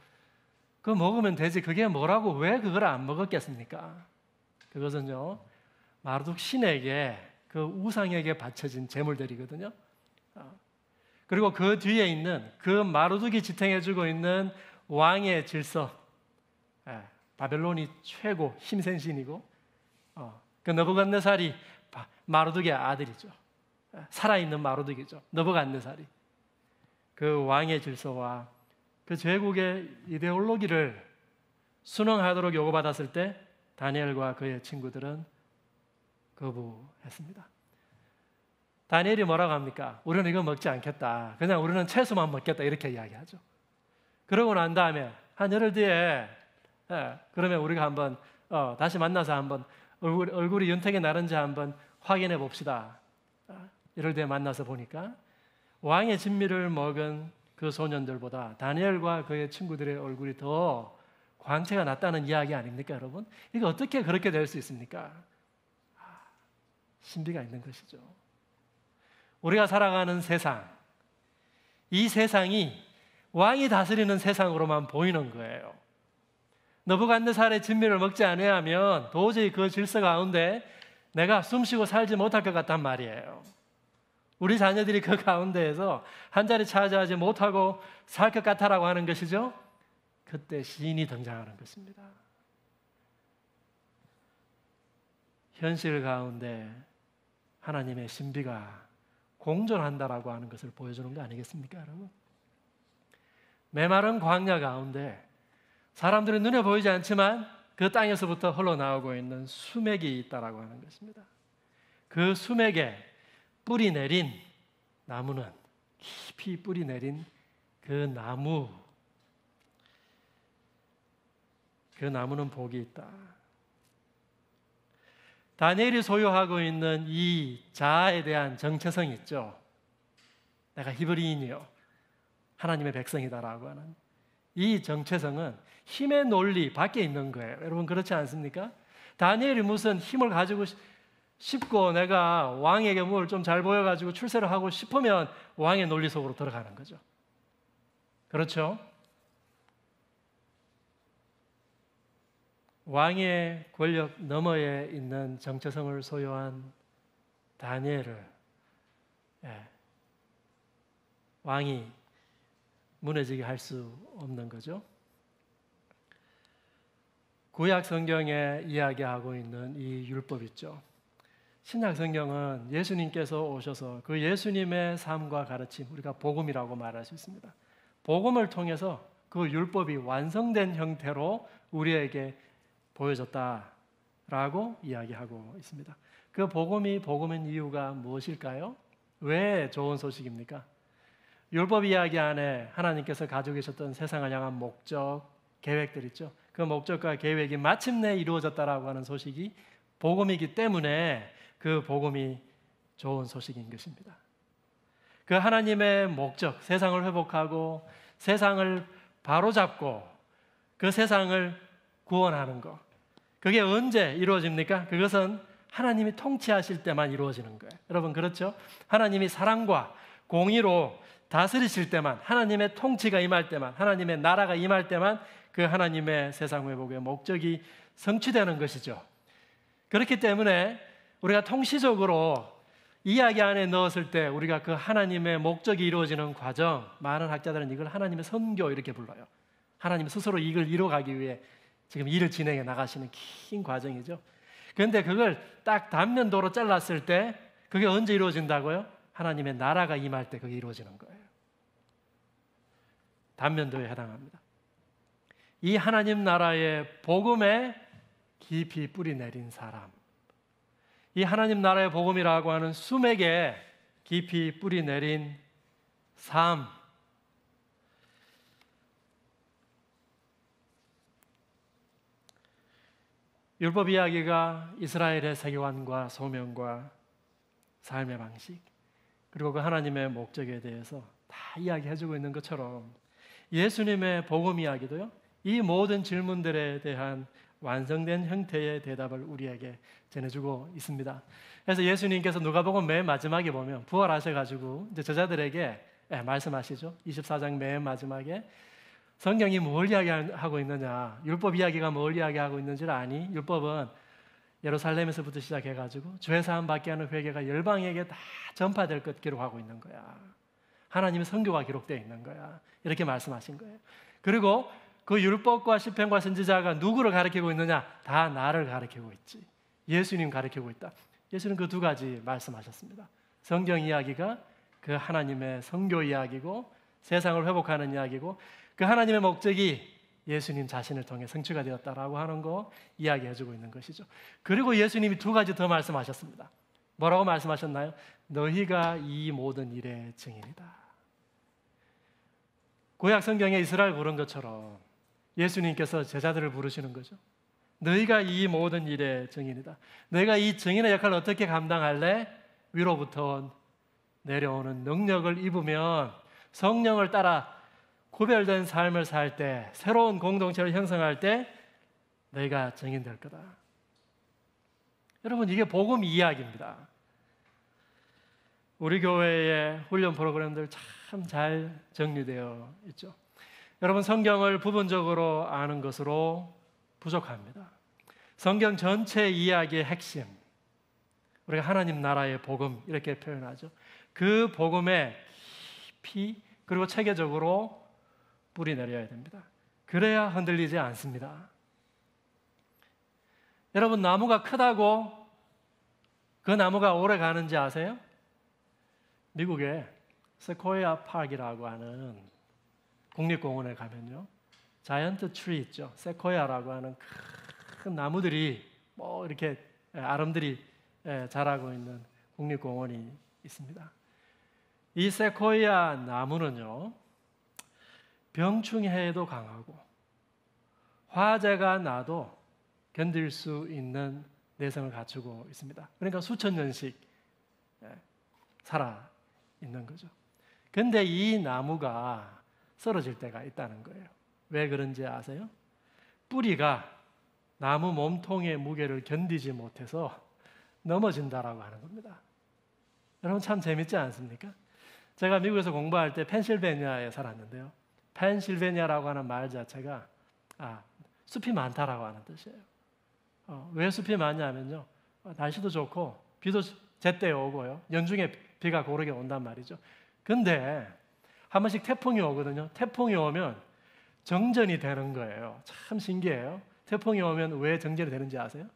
그거 먹으면 되지, 그게 뭐라고 왜 그걸 안 먹었겠습니까? 그것은요, 마르둑 신에게, 그 우상에게 바쳐진 제물들이거든요. 그리고 그 뒤에 있는 그 마르둑이 지탱해주고 있는 왕의 질서, 바벨론이 최고 힘센 신이고, 그 느부갓네살이 마르둑의 아들이죠. 살아있는 마르둑이죠. 느부갓네살이. 그 왕의 질서와 그 제국의 이데올로기를 순응하도록 요구받았을 때 다니엘과 그의 친구들은 거부했습니다. 다니엘이 뭐라고 합니까? 우리는 이거 먹지 않겠다. 그냥 우리는 채소만 먹겠다. 이렇게 이야기하죠. 그러고 난 다음에 한 열흘 뒤에 그러면 우리가 한번 다시 만나서 한번 얼굴이 윤택이 나른지 한번 확인해 봅시다. 이럴 때 만나서 보니까 왕의 진미를 먹은 그 소년들보다 다니엘과 그의 친구들의 얼굴이 더 광채가 났다는 이야기 아닙니까, 여러분? 이게 어떻게 그렇게 될 수 있습니까? 신비가 있는 것이죠. 우리가 살아가는 세상, 이 세상이 왕이 다스리는 세상으로만 보이는 거예요. 느부갓네살의 진미를 먹지 아니하면 도저히 그 질서 가운데 내가 숨쉬고 살지 못할 것 같단 말이에요. 우리 자녀들이 그 가운데에서 한 자리 차지하지 못하고 살 것 같아라고 하는 것이죠. 그때 시인이 등장하는 것입니다. 현실 가운데 하나님의 신비가 공존한다라고 하는 것을 보여주는 거 아니겠습니까, 여러분? 메마른 광야 가운데 사람들은 눈에 보이지 않지만 그 땅에서부터 흘러나오고 있는 수맥이 있다라고 하는 것입니다. 그 수맥에 뿌리 내린 나무는, 깊이 뿌리 내린 그 나무는 복이 있다. 다니엘이 소유하고 있는 이 자아에 대한 정체성이 있죠. 내가 히브리인이요, 하나님의 백성이다라고 하는 이 정체성은 힘의 논리 밖에 있는 거예요. 여러분 그렇지 않습니까? 다니엘이 무슨 힘을 가지고 싶고 내가 왕에게 뭘 좀 잘 보여가지고 출세를 하고 싶으면 왕의 논리 속으로 들어가는 거죠. 그렇죠? 왕의 권력 너머에 있는 정체성을 소유한 다니엘을 왕이 무너지게 할 수 없는 거죠. 구약 성경에 이야기하고 있는 이 율법 있죠. 신약 성경은 예수님께서 오셔서 그 예수님의 삶과 가르침, 우리가 복음이라고 말할 수 있습니다. 복음을 통해서 그 율법이 완성된 형태로 우리에게 보여졌다라고 이야기하고 있습니다. 그 복음이 복음인 이유가 무엇일까요? 왜 좋은 소식입니까? 율법 이야기 안에 하나님께서 가지고 계셨던 세상을 향한 목적, 계획들 있죠. 그 목적과 계획이 마침내 이루어졌다라고 하는 소식이 복음이기 때문에 그 복음이 좋은 소식인 것입니다. 그 하나님의 목적, 세상을 회복하고 세상을 바로잡고 그 세상을 구원하는 것, 그게 언제 이루어집니까? 그것은 하나님이 통치하실 때만 이루어지는 거예요. 여러분 그렇죠? 하나님이 사랑과 공의로 다스리실 때만, 하나님의 통치가 임할 때만, 하나님의 나라가 임할 때만 그 하나님의 세상 회복의 목적이 성취되는 것이죠. 그렇기 때문에 우리가 통시적으로 이야기 안에 넣었을 때 우리가 그 하나님의 목적이 이루어지는 과정, 많은 학자들은 이걸 하나님의 선교 이렇게 불러요. 하나님 스스로 이걸 이루어가기 위해 지금 일을 진행해 나가시는 긴 과정이죠. 그런데 그걸 딱 단면도로 잘랐을 때 그게 언제 이루어진다고요? 하나님의 나라가 임할 때 그게 이루어지는 거예요. 단면도에 해당합니다. 이 하나님 나라의 복음에 깊이 뿌리 내린 사람, 이 하나님 나라의 복음이라고 하는 수맥에 깊이 뿌리 내린 삶, 율법 이야기가 이스라엘의 세계관과 소명과 삶의 방식, 그리고 그 하나님의 목적에 대해서 다 이야기해주고 있는 것처럼 예수님의 복음 이야기도요, 이 모든 질문들에 대한 완성된 형태의 대답을 우리에게 전해주고 있습니다. 그래서 예수님께서 누가복음 맨 마지막에 보면 부활하셔가지고 이제 저자들에게 말씀하시죠. 24장 맨 마지막에 성경이 뭘 이야기하고 있느냐, 율법 이야기가 뭘 이야기하고 있는지를 아니? 율법은 예루살렘에서부터 시작해가지고 죄사함 받게 하는 회개가 열방에게 다 전파될 것 기록하고 있는 거야. 하나님의 선교가 기록되어 있는 거야. 이렇게 말씀하신 거예요. 그리고 그 율법과 시편과 선지자가 누구를 가리키고 있느냐? 다 나를 가리키고 있지. 예수님 가리키고 있다. 예수는 그 두 가지 말씀하셨습니다. 성경 이야기가 그 하나님의 선교 이야기고 세상을 회복하는 이야기고 그 하나님의 목적이 예수님 자신을 통해 성취가 되었다라고 하는 거 이야기해주고 있는 것이죠. 그리고 예수님이 두 가지 더 말씀하셨습니다. 뭐라고 말씀하셨나요? 너희가 이 모든 일의 증인이다. 구약 성경에 이스라엘 부른 것처럼 예수님께서 제자들을 부르시는 거죠. 너희가 이 모든 일의 증인이다. 너희가 이 증인의 역할을 어떻게 감당할래? 위로부터 내려오는 능력을 입으면 성령을 따라 구별된 삶을 살 때, 새로운 공동체를 형성할 때 너희가 증인될 거다. 여러분, 이게 복음 이야기입니다. 우리 교회의 훈련 프로그램들 참 잘 정리되어 있죠. 여러분, 성경을 부분적으로 아는 것으로 부족합니다. 성경 전체 이야기의 핵심, 우리가 하나님 나라의 복음 이렇게 표현하죠. 그 복음에 깊이 그리고 체계적으로 뿌리 내려야 됩니다. 그래야 흔들리지 않습니다. 여러분, 나무가 크다고 그 나무가 오래 가는지 아세요? 미국에 세코야 파크라고 하는 국립공원에 가면요, 자이언트 트리 있죠. 세코야라고 하는 큰 나무들이 뭐 이렇게 아름들이 자라고 있는 국립공원이 있습니다. 이 세코야 나무는요, 병충해에도 강하고 화재가 나도 견딜 수 있는 내성을 갖추고 있습니다. 그러니까 수천 년씩 살아 있는 거죠. 근데 이 나무가 쓰러질 때가 있다는 거예요. 왜 그런지 아세요? 뿌리가 나무 몸통의 무게를 견디지 못해서 넘어진다라고 하는 겁니다. 여러분, 참 재밌지 않습니까? 제가 미국에서 공부할 때 펜실베니아에 살았는데요. 펜실베니아라고 하는 말 자체가 숲이 많다라고 하는 뜻이에요. 왜 숲이 많냐면요, 날씨도 좋고 비도 제때 오고요, 연중에 비가 고르게 온단 말이죠. 근데 한 번씩 태풍이 오거든요. 태풍이 오면 정전이 되는 거예요. 참 신기해요. 태풍이 오면 왜 정전이 되는지 아세요?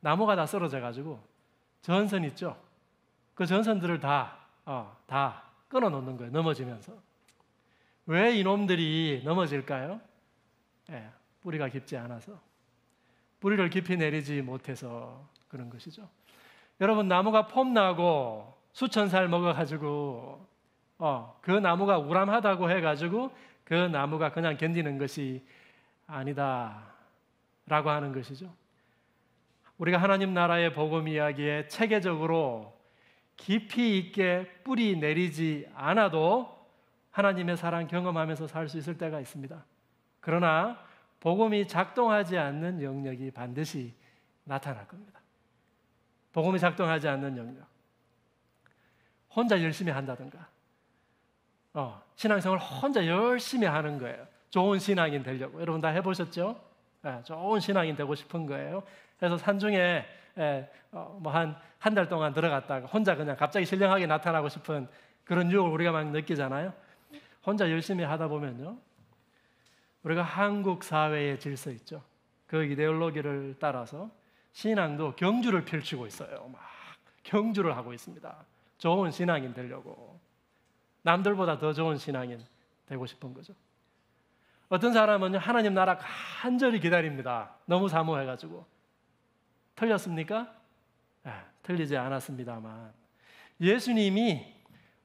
나무가 다 쓰러져 가지고 전선 있죠. 그 전선들을 다 끊어놓는 거예요. 넘어지면서. 왜 이놈들이 넘어질까요? 뿌리가 깊지 않아서, 뿌리를 깊이 내리지 못해서 그런 것이죠. 여러분, 나무가 폼나고 수천 살 먹어가지고 그 나무가 우람하다고 해가지고 그 나무가 그냥 견디는 것이 아니다라고 하는 것이죠. 우리가 하나님 나라의 복음 이야기에 체계적으로 깊이 있게 뿌리 내리지 않아도 하나님의 사랑 경험하면서 살 수 있을 때가 있습니다. 그러나 복음이 작동하지 않는 영역이 반드시 나타날 겁니다. 복음이 작동하지 않는 영역. 혼자 열심히 한다든가, 신앙생활을 혼자 열심히 하는 거예요. 좋은 신앙인 되려고. 여러분 다 해보셨죠? 좋은 신앙인 되고 싶은 거예요. 그래서 산중에 뭐 한 달 동안 들어갔다가 혼자 그냥 갑자기 신령하게 나타나고 싶은 그런 유혹을 우리가 막 느끼잖아요. 혼자 열심히 하다 보면요, 우리가 한국 사회의 질서 있죠. 그 이데올로기를 따라서 신앙도 경주를 펼치고 있어요. 막 경주를 하고 있습니다. 좋은 신앙인 되려고. 남들보다 더 좋은 신앙인 되고 싶은 거죠. 어떤 사람은요, 하나님 나라 간절히 기다립니다. 너무 사모해가지고. 틀렸습니까? 틀리지 않았습니다만, 예수님이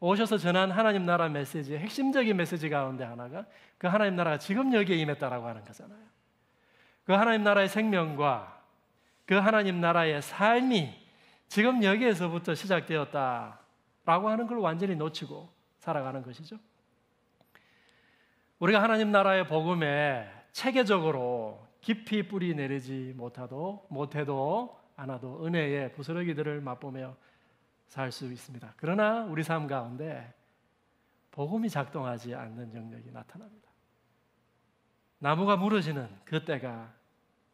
오셔서 전한 하나님 나라 메시지의 핵심적인 메시지 가운데 하나가 그 하나님 나라가 지금 여기에 임했다라고 하는 거잖아요. 그 하나님 나라의 생명과 그 하나님 나라의 삶이 지금 여기에서부터 시작되었다라고 하는 걸 완전히 놓치고 살아가는 것이죠. 우리가 하나님 나라의 복음에 체계적으로 깊이 뿌리 내리지 못해도 않아도 은혜의 부스러기들을 맛보며 살 수 있습니다. 그러나 우리 삶 가운데 복음이 작동하지 않는 영역이 나타납니다. 나무가 무너지는 그때가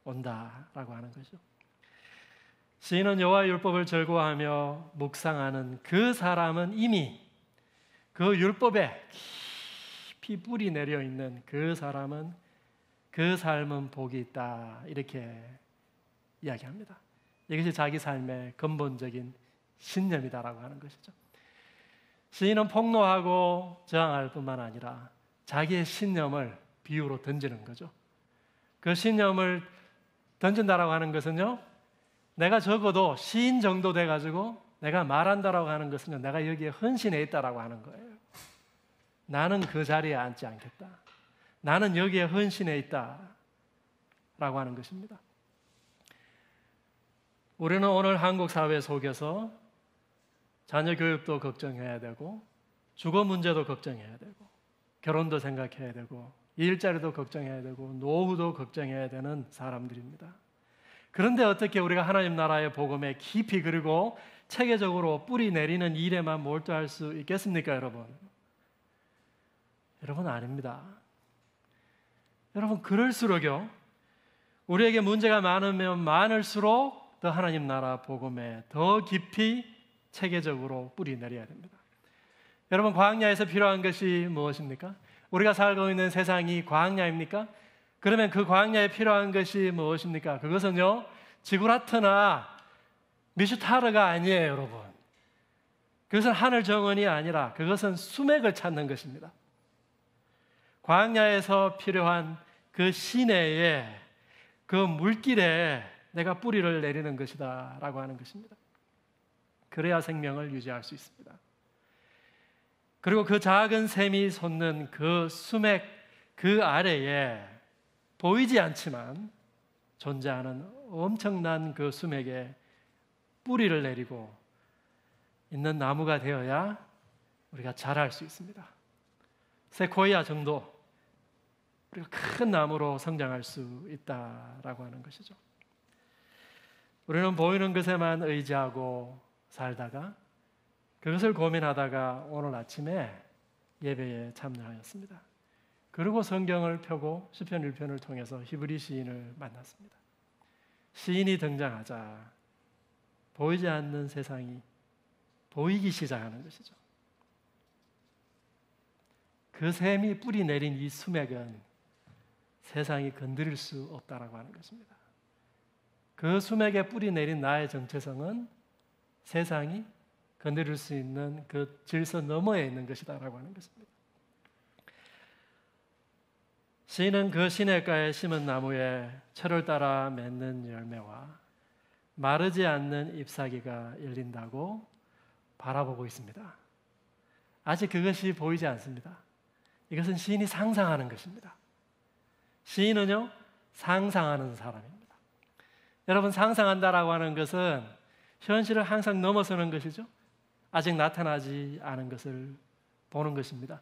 온다라고 하는 거죠. 시인은 여호와의 율법을 즐거워하며 묵상하는 그 사람은 이미 그 율법에 깊이 뿌리 내려 있는 그 사람은, 그 삶은 복이 있다, 이렇게 이야기합니다. 이것이 자기 삶의 근본적인 신념이다라고 하는 것이죠. 시인은 폭로하고 저항할 뿐만 아니라 자기의 신념을 비유로 던지는 거죠. 그 신념을 던진다라고 하는 것은요, 내가 적어도 시인 정도 돼가지고 내가 말한다라고 하는 것은요, 내가 여기에 헌신해 있다라고 하는 거예요. 나는 그 자리에 앉지 않겠다. 나는 여기에 헌신해 있다라고 하는 것입니다. 우리는 오늘 한국 사회 속에서 자녀 교육도 걱정해야 되고, 주거 문제도 걱정해야 되고, 결혼도 생각해야 되고 일자리도 걱정해야 되고 노후도 걱정해야 되는 사람들입니다. 그런데 어떻게 우리가 하나님 나라의 복음에 깊이 그리고 체계적으로 뿌리 내리는 일에만 몰두할 수 있겠습니까, 여러분? 여러분, 아닙니다. 여러분, 그럴수록요, 우리에게 문제가 많으면 많을수록 더 하나님 나라 복음에 더 깊이 체계적으로 뿌리 내려야 됩니다. 여러분, 광야에서 필요한 것이 무엇입니까? 우리가 살고 있는 세상이 광야입니까? 그러면 그 광야에 필요한 것이 무엇입니까? 그것은요, 지구라트나 미슈타르가 아니에요, 여러분. 그것은 하늘 정원이 아니라 그것은 수맥을 찾는 것입니다. 광야에서 필요한 그 시내에, 그 물길에 내가 뿌리를 내리는 것이다 라고 하는 것입니다. 그래야 생명을 유지할 수 있습니다. 그리고 그 작은 샘이 솟는 그 수맥 그 아래에 보이지 않지만 존재하는 엄청난 그 수맥에 뿌리를 내리고 있는 나무가 되어야 우리가 자랄 수 있습니다. 세코이아 정도 우리가 큰 나무로 성장할 수 있다라고 하는 것이죠. 우리는 보이는 것에만 의지하고 살다가 그것을 고민하다가 오늘 아침에 예배에 참여하였습니다. 그리고 성경을 펴고 시편 1편을 통해서 히브리 시인을 만났습니다. 시인이 등장하자 보이지 않는 세상이 보이기 시작하는 것이죠. 그 샘이 뿌리 내린 이 수맥은 세상이 건드릴 수 없다라고 하는 것입니다. 그 수맥에 뿌리 내린 나의 정체성은 세상이 건드릴 수 있는 그 질서 너머에 있는 것이다라고 하는 것입니다. 시인은 그 시냇가에 심은 나무에 철을 따라 맺는 열매와 마르지 않는 잎사귀가 열린다고 바라보고 있습니다. 아직 그것이 보이지 않습니다. 이것은 시인이 상상하는 것입니다. 시인은요, 상상하는 사람입니다. 여러분, 상상한다라고 하는 것은 현실을 항상 넘어서는 것이죠. 아직 나타나지 않은 것을 보는 것입니다.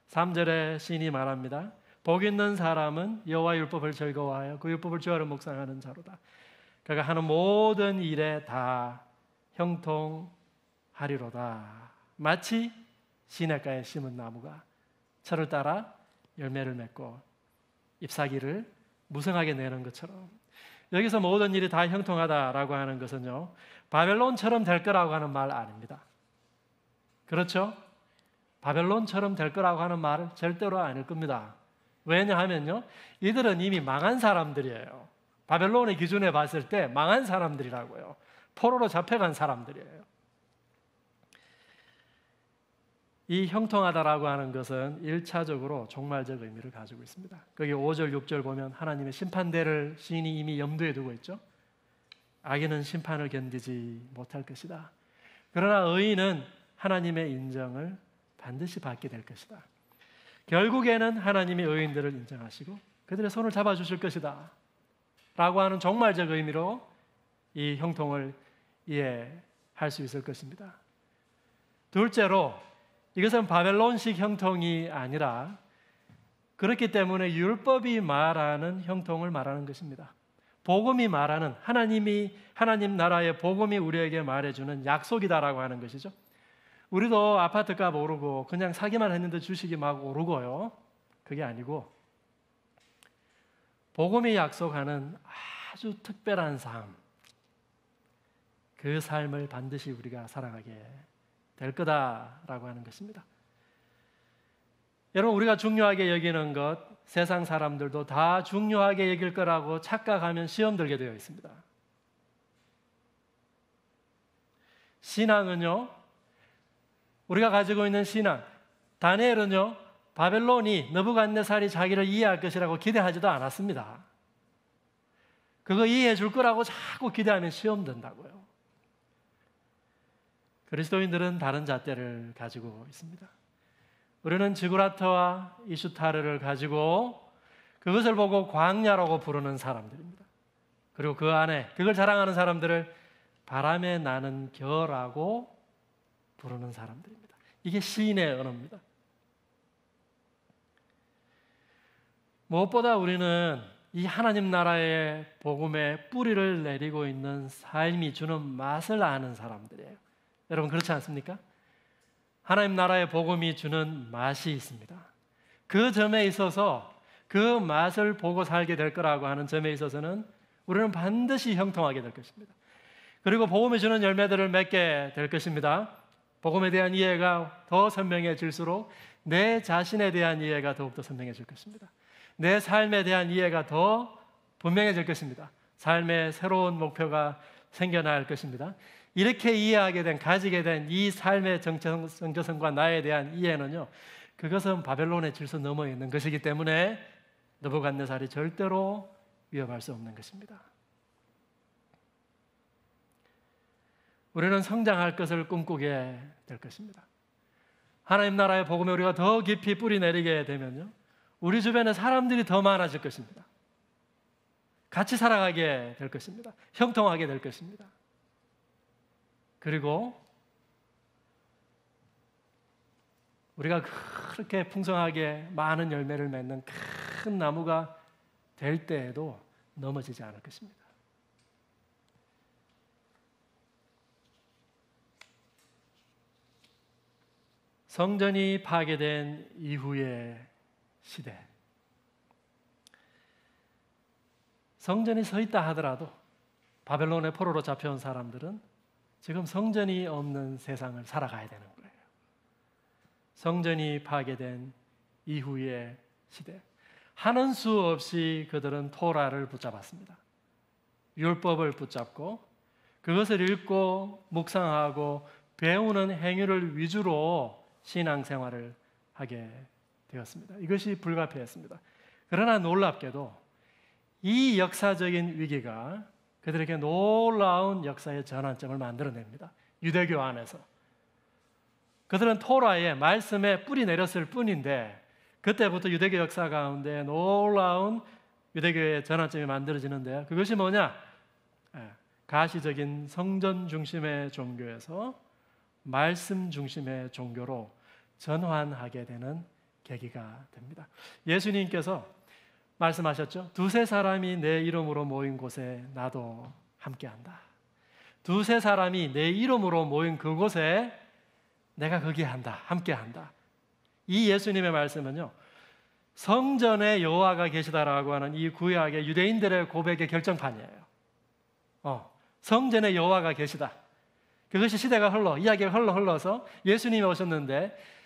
3절에 시인이 말합니다. 복 있는 사람은 여호와 율법을 즐거워하여 그 율법을 주야로 묵상하는 자로다. 그가 하는 모든 일에 다 형통하리로다. 마치 시냇가에 심은 나무가 철을 따라 열매를 맺고 잎사귀를 무성하게 내는 것처럼, 여기서 모든 일이 다 형통하다라고 하는 것은요, 바벨론처럼 될 거라고 하는 말 아닙니다. 그렇죠? 바벨론처럼 될 거라고 하는 말은 절대로 아닐 겁니다. 왜냐하면요, 이들은 이미 망한 사람들이에요. 바벨론의 기준에 봤을 때 망한 사람들이라고요. 포로로 잡혀간 사람들이에요. 이 형통하다라고 하는 것은 1차적으로 종말적 의미를 가지고 있습니다. 거기 5절, 6절 보면 하나님의 심판대를 시인이 이미 염두에 두고 있죠. 악인은 심판을 견디지 못할 것이다. 그러나 의인은 하나님의 인정을 반드시 받게 될 것이다. 결국에는 하나님이 의인들을 인정하시고 그들의 손을 잡아주실 것이다 라고 하는 종말적 의미로 이 형통을 이해할 수 있을 것입니다. 둘째로, 이것은 바벨론식 형통이 아니라 그렇기 때문에 율법이 말하는 형통을 말하는 것입니다. 복음이 말하는, 하나님 나라의 복음이 우리에게 말해주는 약속이다라고 하는 것이죠. 우리도 아파트값 오르고 그냥 사기만 했는데 주식이 막 오르고요. 그게 아니고 복음이 약속하는 아주 특별한 삶, 그 삶을 반드시 우리가 살아가게 될 거다라고 하는 것입니다. 여러분, 우리가 중요하게 여기는 것, 세상 사람들도 다 중요하게 여길 거라고 착각하면 시험 들게 되어 있습니다. 신앙은요, 우리가 가지고 있는 신앙, 다니엘은요, 바벨론이 느부갓네살이 자기를 이해할 것이라고 기대하지도 않았습니다. 그거 이해해 줄 거라고 자꾸 기대하면 시험 든다고요. 그리스도인들은 다른 잣대를 가지고 있습니다. 우리는 지구라트와 이슈타르를 가지고 그것을 보고 광야라고 부르는 사람들입니다. 그리고 그 안에 그걸 자랑하는 사람들을 바람에 나는 겨라고 부르는 사람들입니다. 이게 시인의 언어입니다. 무엇보다 우리는 이 하나님 나라의 복음에 뿌리를 내리고 있는 삶이 주는 맛을 아는 사람들이에요. 여러분 그렇지 않습니까? 하나님 나라의 복음이 주는 맛이 있습니다. 그 점에 있어서 그 맛을 보고 살게 될 거라고 하는 점에 있어서는 우리는 반드시 형통하게 될 것입니다. 그리고 복음이 주는 열매들을 맺게 될 것입니다. 복음에 대한 이해가 더 선명해질수록 내 자신에 대한 이해가 더욱더 선명해질 것입니다. 내 삶에 대한 이해가 더 분명해질 것입니다. 삶의 새로운 목표가 생겨날 것입니다. 이렇게 이해하게 된, 가지게 된 이 삶의 정체성과 나에 대한 이해는요, 그것은 바벨론의 질서 넘어 있는 것이기 때문에 느부갓네살이 절대로 위협할 수 없는 것입니다. 우리는 성장할 것을 꿈꾸게 될 것입니다. 하나님 나라의 복음에 우리가 더 깊이 뿌리 내리게 되면요, 우리 주변에 사람들이 더 많아질 것입니다. 같이 살아가게 될 것입니다. 형통하게 될 것입니다. 그리고 우리가 그렇게 풍성하게 많은 열매를 맺는 큰 나무가 될 때에도 넘어지지 않을 것입니다. 성전이 파괴된 이후의 시대, 성전이 서 있다 하더라도 바벨론의 포로로 잡혀온 사람들은 지금 성전이 없는 세상을 살아가야 되는 거예요. 성전이 파괴된 이후의 시대, 하는 수 없이 그들은 토라를 붙잡았습니다. 율법을 붙잡고 그것을 읽고 묵상하고 배우는 행위를 위주로 신앙생활을 하게 되었습니다. 이것이 불가피했습니다. 그러나 놀랍게도 이 역사적인 위기가 그들에게 놀라운 역사의 전환점을 만들어냅니다. 유대교 안에서 그들은 토라의 말씀에 뿌리 내렸을 뿐인데 그때부터 유대교 역사 가운데 놀라운 유대교의 전환점이 만들어지는데요. 그것이 뭐냐? 가시적인 성전 중심의 종교에서 말씀 중심의 종교로 전환하게 되는 계기가 됩니다. 예수님께서 말씀하셨죠. 두세 사람이 내 이름으로 모인 곳에 나도 함께한다. 두세 사람이 내 이름으로 모인 그곳에 내가 거기에 한다, 함께한다. 이 예수님의 말씀은요, 성전에 여호와가 계시다라고 하는 이 구약의 유대인들의 고백의 결정판이에요. 성전에 여호와가 계시다. 그것이 시대가 이야기가 흘러서 예수님이 오셨는데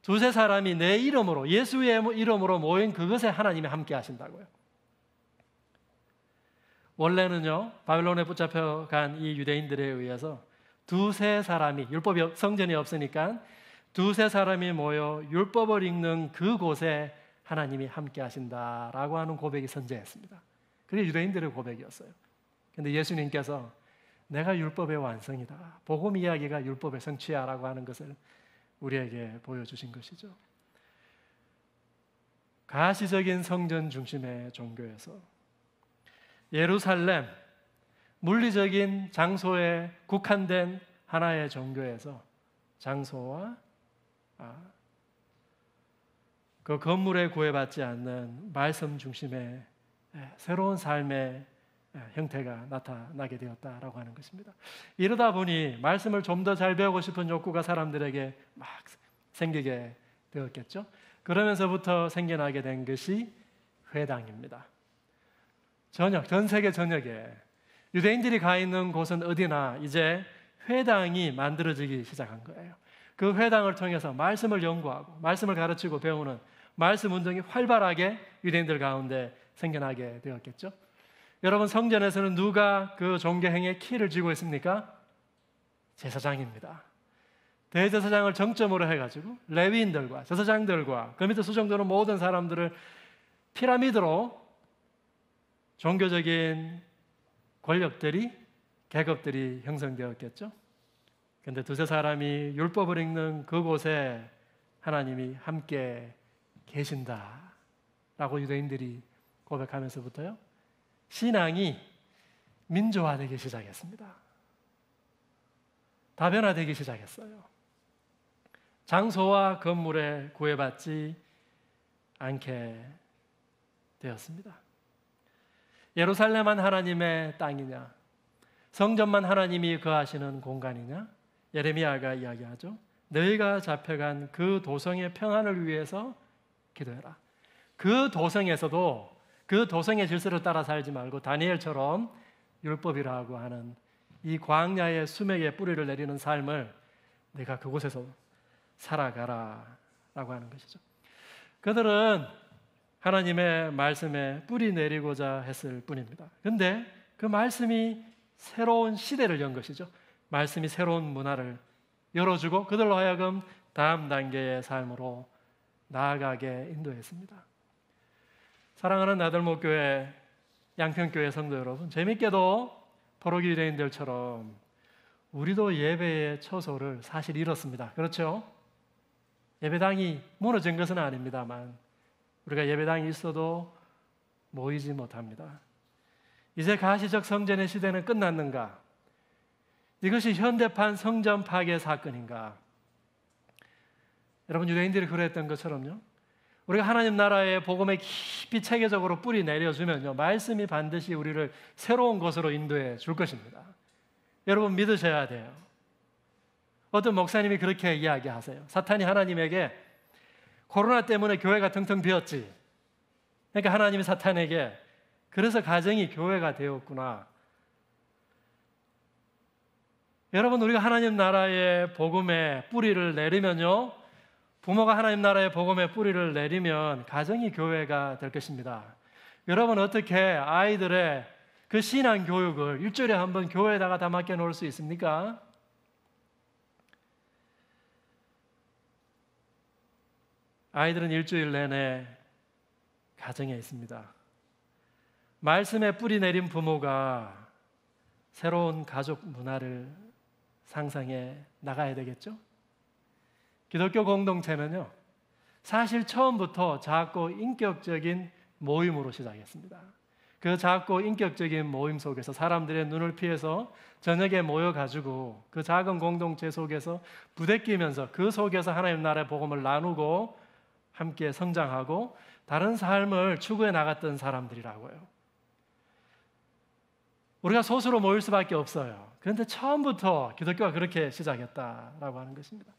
두세 사람이 내 이름으로, 예수의 이름으로 모인 그것에 하나님이 함께 하신다고요. 원래는요, 바벨론에 붙잡혀간 이 유대인들에 의해서 두세 사람이, 율법이 성전이 없으니까 두세 사람이 모여 율법을 읽는 그곳에 하나님이 함께 하신다라고 하는 고백이 선재했습니다. 그게 유대인들의 고백이었어요. 그런데 예수님께서 내가 율법의 완성이다, 복음 이야기가 율법의 성취야라고 하는 것을 우리에게 보여주신 것이죠. 가시적인 성전 중심의 종교에서 예루살렘, 물리적인 장소에 국한된 하나의 종교에서 장소와 그 건물에 구애받지 않는 말씀 중심의 새로운 삶의 형태가 나타나게 되었다라고 하는 것입니다. 이러다 보니 말씀을 좀 더 잘 배우고 싶은 욕구가 사람들에게 막 생기게 되었겠죠. 그러면서부터 생겨나게 된 것이 회당입니다. 전 세계 전역에 유대인들이 가 있는 곳은 어디나 이제 회당이 만들어지기 시작한 거예요. 그 회당을 통해서 말씀을 연구하고 말씀을 가르치고 배우는 말씀 운동이 활발하게 유대인들 가운데 생겨나게 되었겠죠. 여러분, 성전에서는 누가 그 종교행위의 키를 쥐고 있습니까? 제사장입니다. 대제사장을 정점으로 해가지고 레위인들과 제사장들과 그 밑에 수정되는 모든 사람들을 피라미드로 종교적인 권력들이, 계급들이 형성되었겠죠. 그런데 두세 사람이 율법을 읽는 그곳에 하나님이 함께 계신다라고 유대인들이 고백하면서부터요, 신앙이 민주화되기 시작했습니다. 다변화되기 시작했어요. 장소와 건물에 구애받지 않게 되었습니다. 예루살렘만 하나님의 땅이냐? 성전만 하나님이 거하시는 공간이냐? 예레미야가 이야기하죠. 너희가 잡혀간 그 도성의 평안을 위해서 기도해라. 그 도성에서도 그 도성의 질서를 따라 살지 말고 다니엘처럼 율법이라고 하는 이 광야의 수맥에 뿌리를 내리는 삶을 내가 그곳에서 살아가라 라고 하는 것이죠. 그들은 하나님의 말씀에 뿌리 내리고자 했을 뿐입니다. 그런데 그 말씀이 새로운 시대를 연 것이죠. 말씀이 새로운 문화를 열어주고 그들로 하여금 다음 단계의 삶으로 나아가게 인도했습니다. 사랑하는 나들목교회 양평교회 성도 여러분, 재밌게도 포로기 유대인들처럼 우리도 예배의 처소를 사실 잃었습니다. 그렇죠? 예배당이 무너진 것은 아닙니다만 우리가 예배당이 있어도 모이지 못합니다. 이제 가시적 성전의 시대는 끝났는가? 이것이 현대판 성전 파괴 사건인가? 여러분, 유대인들이 그랬던 것처럼요, 우리가 하나님 나라의 복음에 깊이 체계적으로 뿌리 내려주면요, 말씀이 반드시 우리를 새로운 곳으로 인도해 줄 것입니다. 여러분 믿으셔야 돼요. 어떤 목사님이 그렇게 이야기하세요. 사탄이 하나님에게 코로나 때문에 교회가 텅텅 비었지. 그러니까 하나님이 사탄에게 그래서 가정이 교회가 되었구나. 여러분, 우리가 하나님 나라의 복음에 뿌리를 내리면요, 부모가 하나님 나라의 복음에 뿌리를 내리면 가정이 교회가 될 것입니다. 여러분, 어떻게 아이들의 그 신앙 교육을 일주일에 한 번 교회에다가 다 맡겨 놓을 수 있습니까? 아이들은 일주일 내내 가정에 있습니다. 말씀에 뿌리 내린 부모가 새로운 가족 문화를 상상해 나가야 되겠죠? 기독교 공동체는요, 사실 처음부터 작고 인격적인 모임으로 시작했습니다. 그 작고 인격적인 모임 속에서 사람들의 눈을 피해서 저녁에 모여가지고 그 작은 공동체 속에서 부대끼면서 그 속에서 하나님 나라의 복음을 나누고 함께 성장하고 다른 삶을 추구해 나갔던 사람들이라고요. 우리가 소수로 모일 수밖에 없어요. 그런데 처음부터 기독교가 그렇게 시작했다라고 하는 것입니다.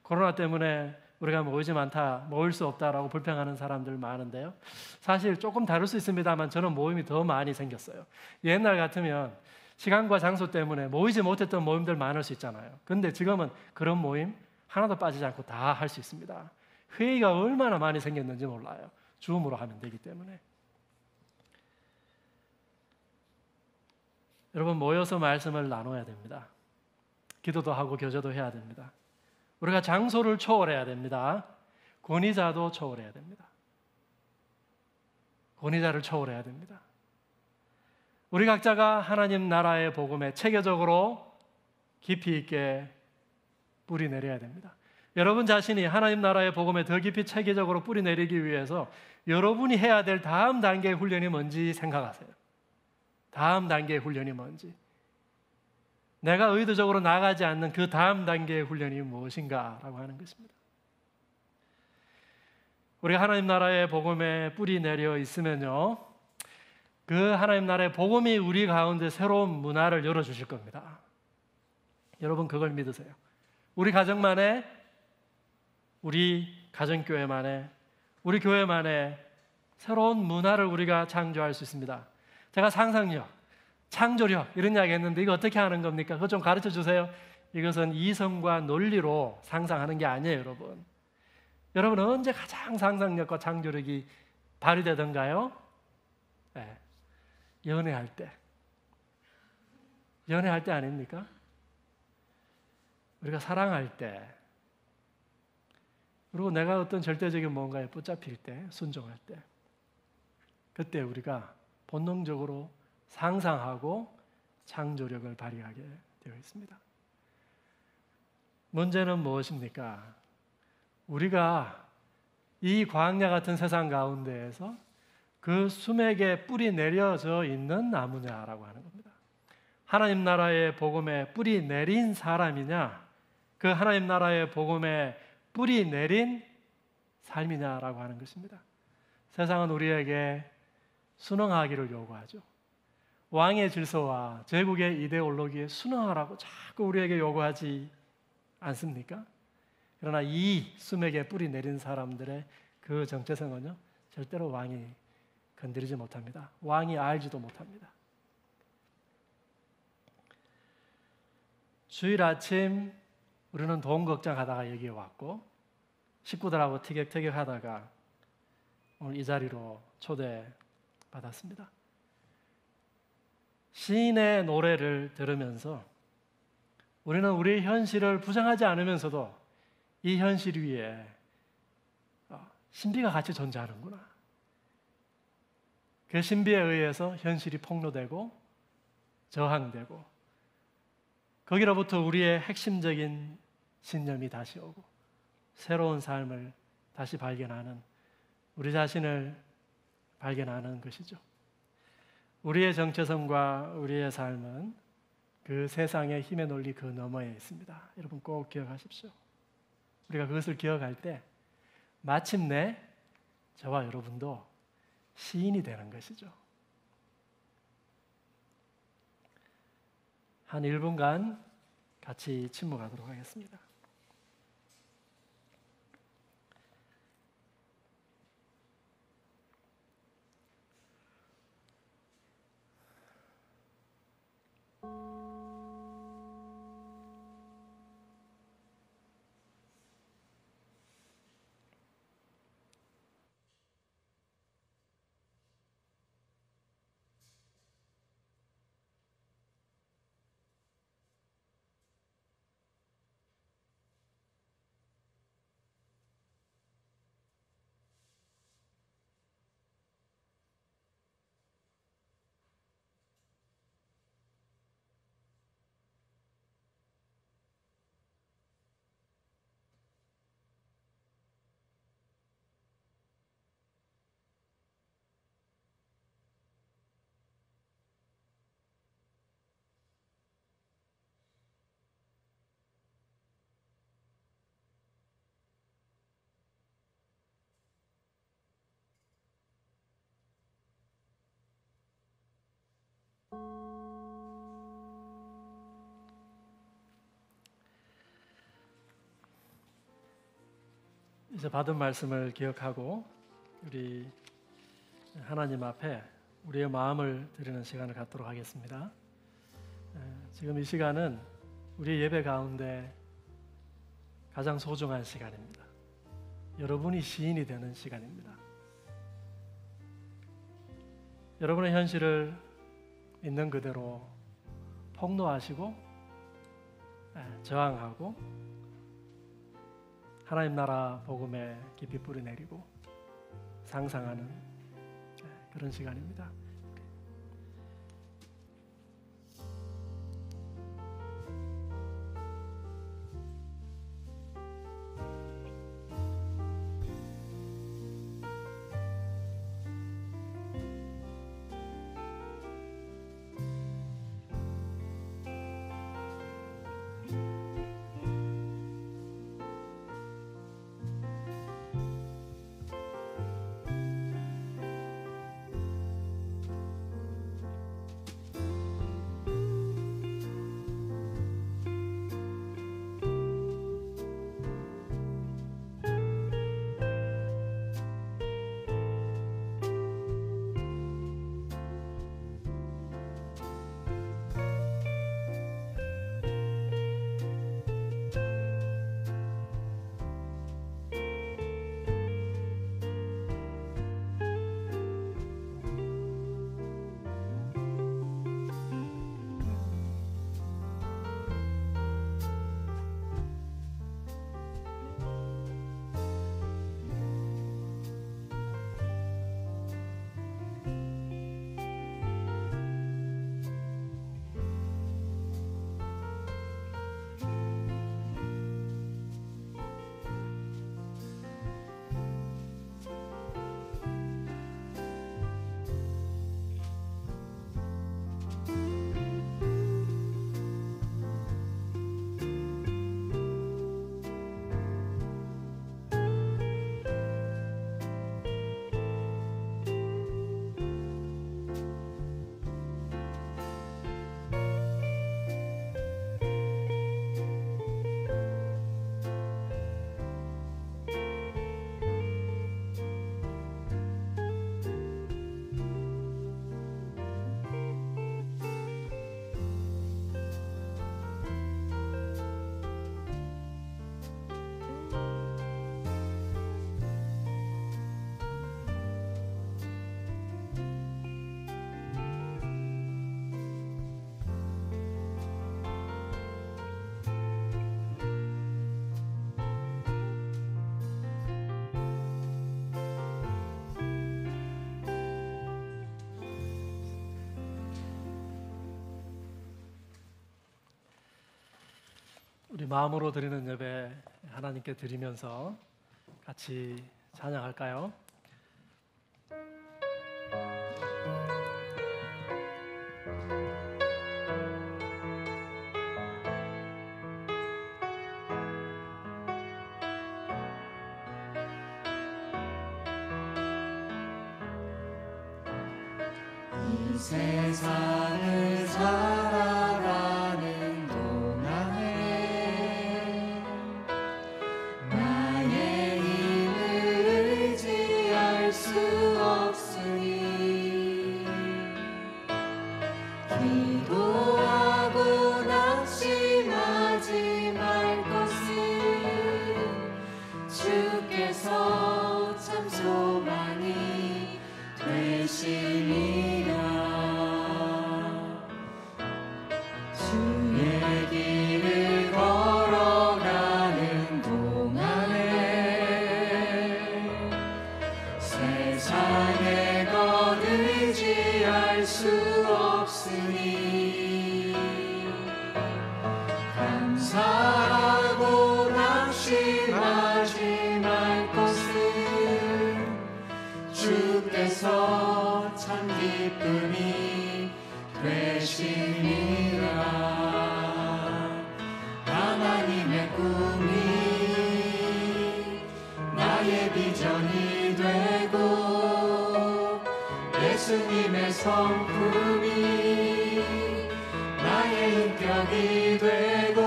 코로나 때문에 우리가 모이지 않다, 모일 수 없다라고 불평하는 사람들 많은데요, 사실 조금 다를 수 있습니다만 저는 모임이 더 많이 생겼어요. 옛날 같으면 시간과 장소 때문에 모이지 못했던 모임들 많을 수 있잖아요. 그런데 지금은 그런 모임 하나도 빠지지 않고 다 할 수 있습니다. 회의가 얼마나 많이 생겼는지 몰라요. 줌으로 하면 되기 때문에. 여러분, 모여서 말씀을 나눠야 됩니다. 기도도 하고 교제도 해야 됩니다. 우리가 장소를 초월해야 됩니다. 권위자도 초월해야 됩니다. 권위자를 초월해야 됩니다. 우리 각자가 하나님 나라의 복음에 체계적으로 깊이 있게 뿌리 내려야 됩니다. 여러분 자신이 하나님 나라의 복음에 더 깊이 체계적으로 뿌리 내리기 위해서 여러분이 해야 될 다음 단계의 훈련이 뭔지 생각하세요. 다음 단계의 훈련이 뭔지. 내가 의도적으로 나가지 않는 그 다음 단계의 훈련이 무엇인가라고 하는 것입니다. 우리가 하나님 나라의 복음에 뿌리 내려 있으면요, 그 하나님 나라의 복음이 우리 가운데 새로운 문화를 열어주실 겁니다. 여러분 그걸 믿으세요. 우리 가정만의, 우리 가정교회만의, 우리 교회만의 새로운 문화를 우리가 창조할 수 있습니다. 제가 상상력, 창조력 이런 이야기 했는데 이거 어떻게 하는 겁니까? 그거 좀 가르쳐 주세요. 이것은 이성과 논리로 상상하는 게 아니에요, 여러분. 여러분 언제 가장 상상력과 창조력이 발휘되던가요? 네. 연애할 때. 연애할 때 아닙니까? 우리가 사랑할 때, 그리고 내가 어떤 절대적인 뭔가에 붙잡힐 때, 순종할 때, 그때 우리가 본능적으로 상상하고 창조력을 발휘하게 되어 있습니다. 문제는 무엇입니까? 우리가 이 광야 같은 세상 가운데에서 그 수맥에 뿌리 내려져 있는 나무냐라고 하는 겁니다. 하나님 나라의 복음에 뿌리 내린 사람이냐, 그 하나님 나라의 복음에 뿌리 내린 삶이냐라고 하는 것입니다. 세상은 우리에게 순응하기를 요구하죠. 왕의 질서와 제국의 이데올로기에 순응하라고 자꾸 우리에게 요구하지 않습니까? 그러나 이 수맥에 뿌리 내린 사람들의 그 정체성은요, 절대로 왕이 건드리지 못합니다. 왕이 알지도 못합니다. 주일 아침 우리는 돈 걱정하다가 여기에 왔고 식구들하고 티격태격하다가 오늘 이 자리로 초대받았습니다. 시인의 노래를 들으면서 우리는 우리의 현실을 부정하지 않으면서도 이 현실 위에 신비가 같이 존재하는구나. 그 신비에 의해서 현실이 폭로되고 저항되고 거기로부터 우리의 핵심적인 신념이 다시 오고 새로운 삶을 다시 발견하는, 우리 자신을 발견하는 것이죠. 우리의 정체성과 우리의 삶은 그 세상의 힘의 논리 그 너머에 있습니다. 여러분 꼭 기억하십시오. 우리가 그것을 기억할 때 마침내 저와 여러분도 시인이 되는 것이죠. 한 1분간 같이 침묵하도록 하겠습니다. 이제 받은 말씀을 기억하고 우리 하나님 앞에 우리의 마음을 드리는 시간을 갖도록 하겠습니다. 지금 이 시간은 우리 예배 가운데 가장 소중한 시간입니다. 여러분이 시인이 되는 시간입니다. 여러분의 현실을 있는 그대로 폭로하시고 저항하고 하나님 나라 복음에 깊이 뿌리 내리고 상상하는 그런 시간입니다. 마음으로 드리는 예배 하나님께 드리면서 같이 찬양할까요? 이 세상을 살아가는 동안에 나의 힘을 의지할 수 없으니 기도하고 낙심하지 말 것을 주께서 참 소망이 되시니라. 주의 길을 걸어가는 동안에 세상의 것 의지할 수 없으니 감사하고 낙심하지 말 것을 주께서 참 기쁨이 되시니라. 하나님의 꿈이 나의 비전이 되고 예수님의 성품이 나의 인격이 되고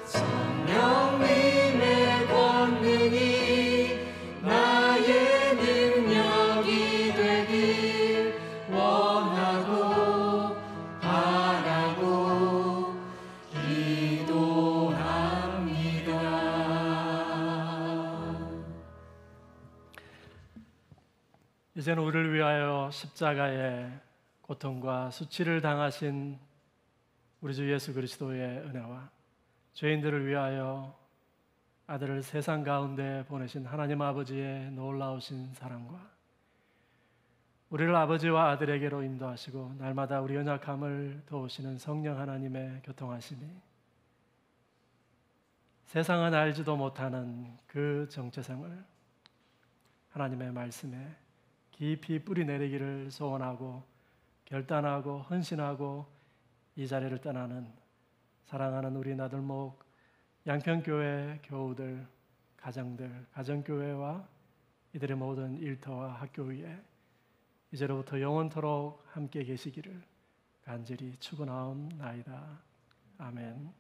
성령님의 권능이 나의 능력이 되길 원하고 바라고 기도합니다. 이제는 우리를 위하여 십자가의 고통과 수치를 당하신 우리 주 예수 그리스도의 은혜와 죄인들을 위하여 아들을 세상 가운데 보내신 하나님 아버지의 놀라우신 사랑과 우리를 아버지와 아들에게로 인도하시고 날마다 우리 연약함을 도우시는 성령 하나님의 교통하심이 세상은 알지도 못하는 그 정체성을 하나님의 말씀에 깊이 뿌리 내리기를 소원하고 결단하고 헌신하고 이 자리를 떠나는 사랑하는 우리 나들목 양평교회 교우들, 가정들, 가정교회와 이들의 모든 일터와 학교 위에 이제로부터 영원토록 함께 계시기를 간절히 축원하옵나이다. 아멘.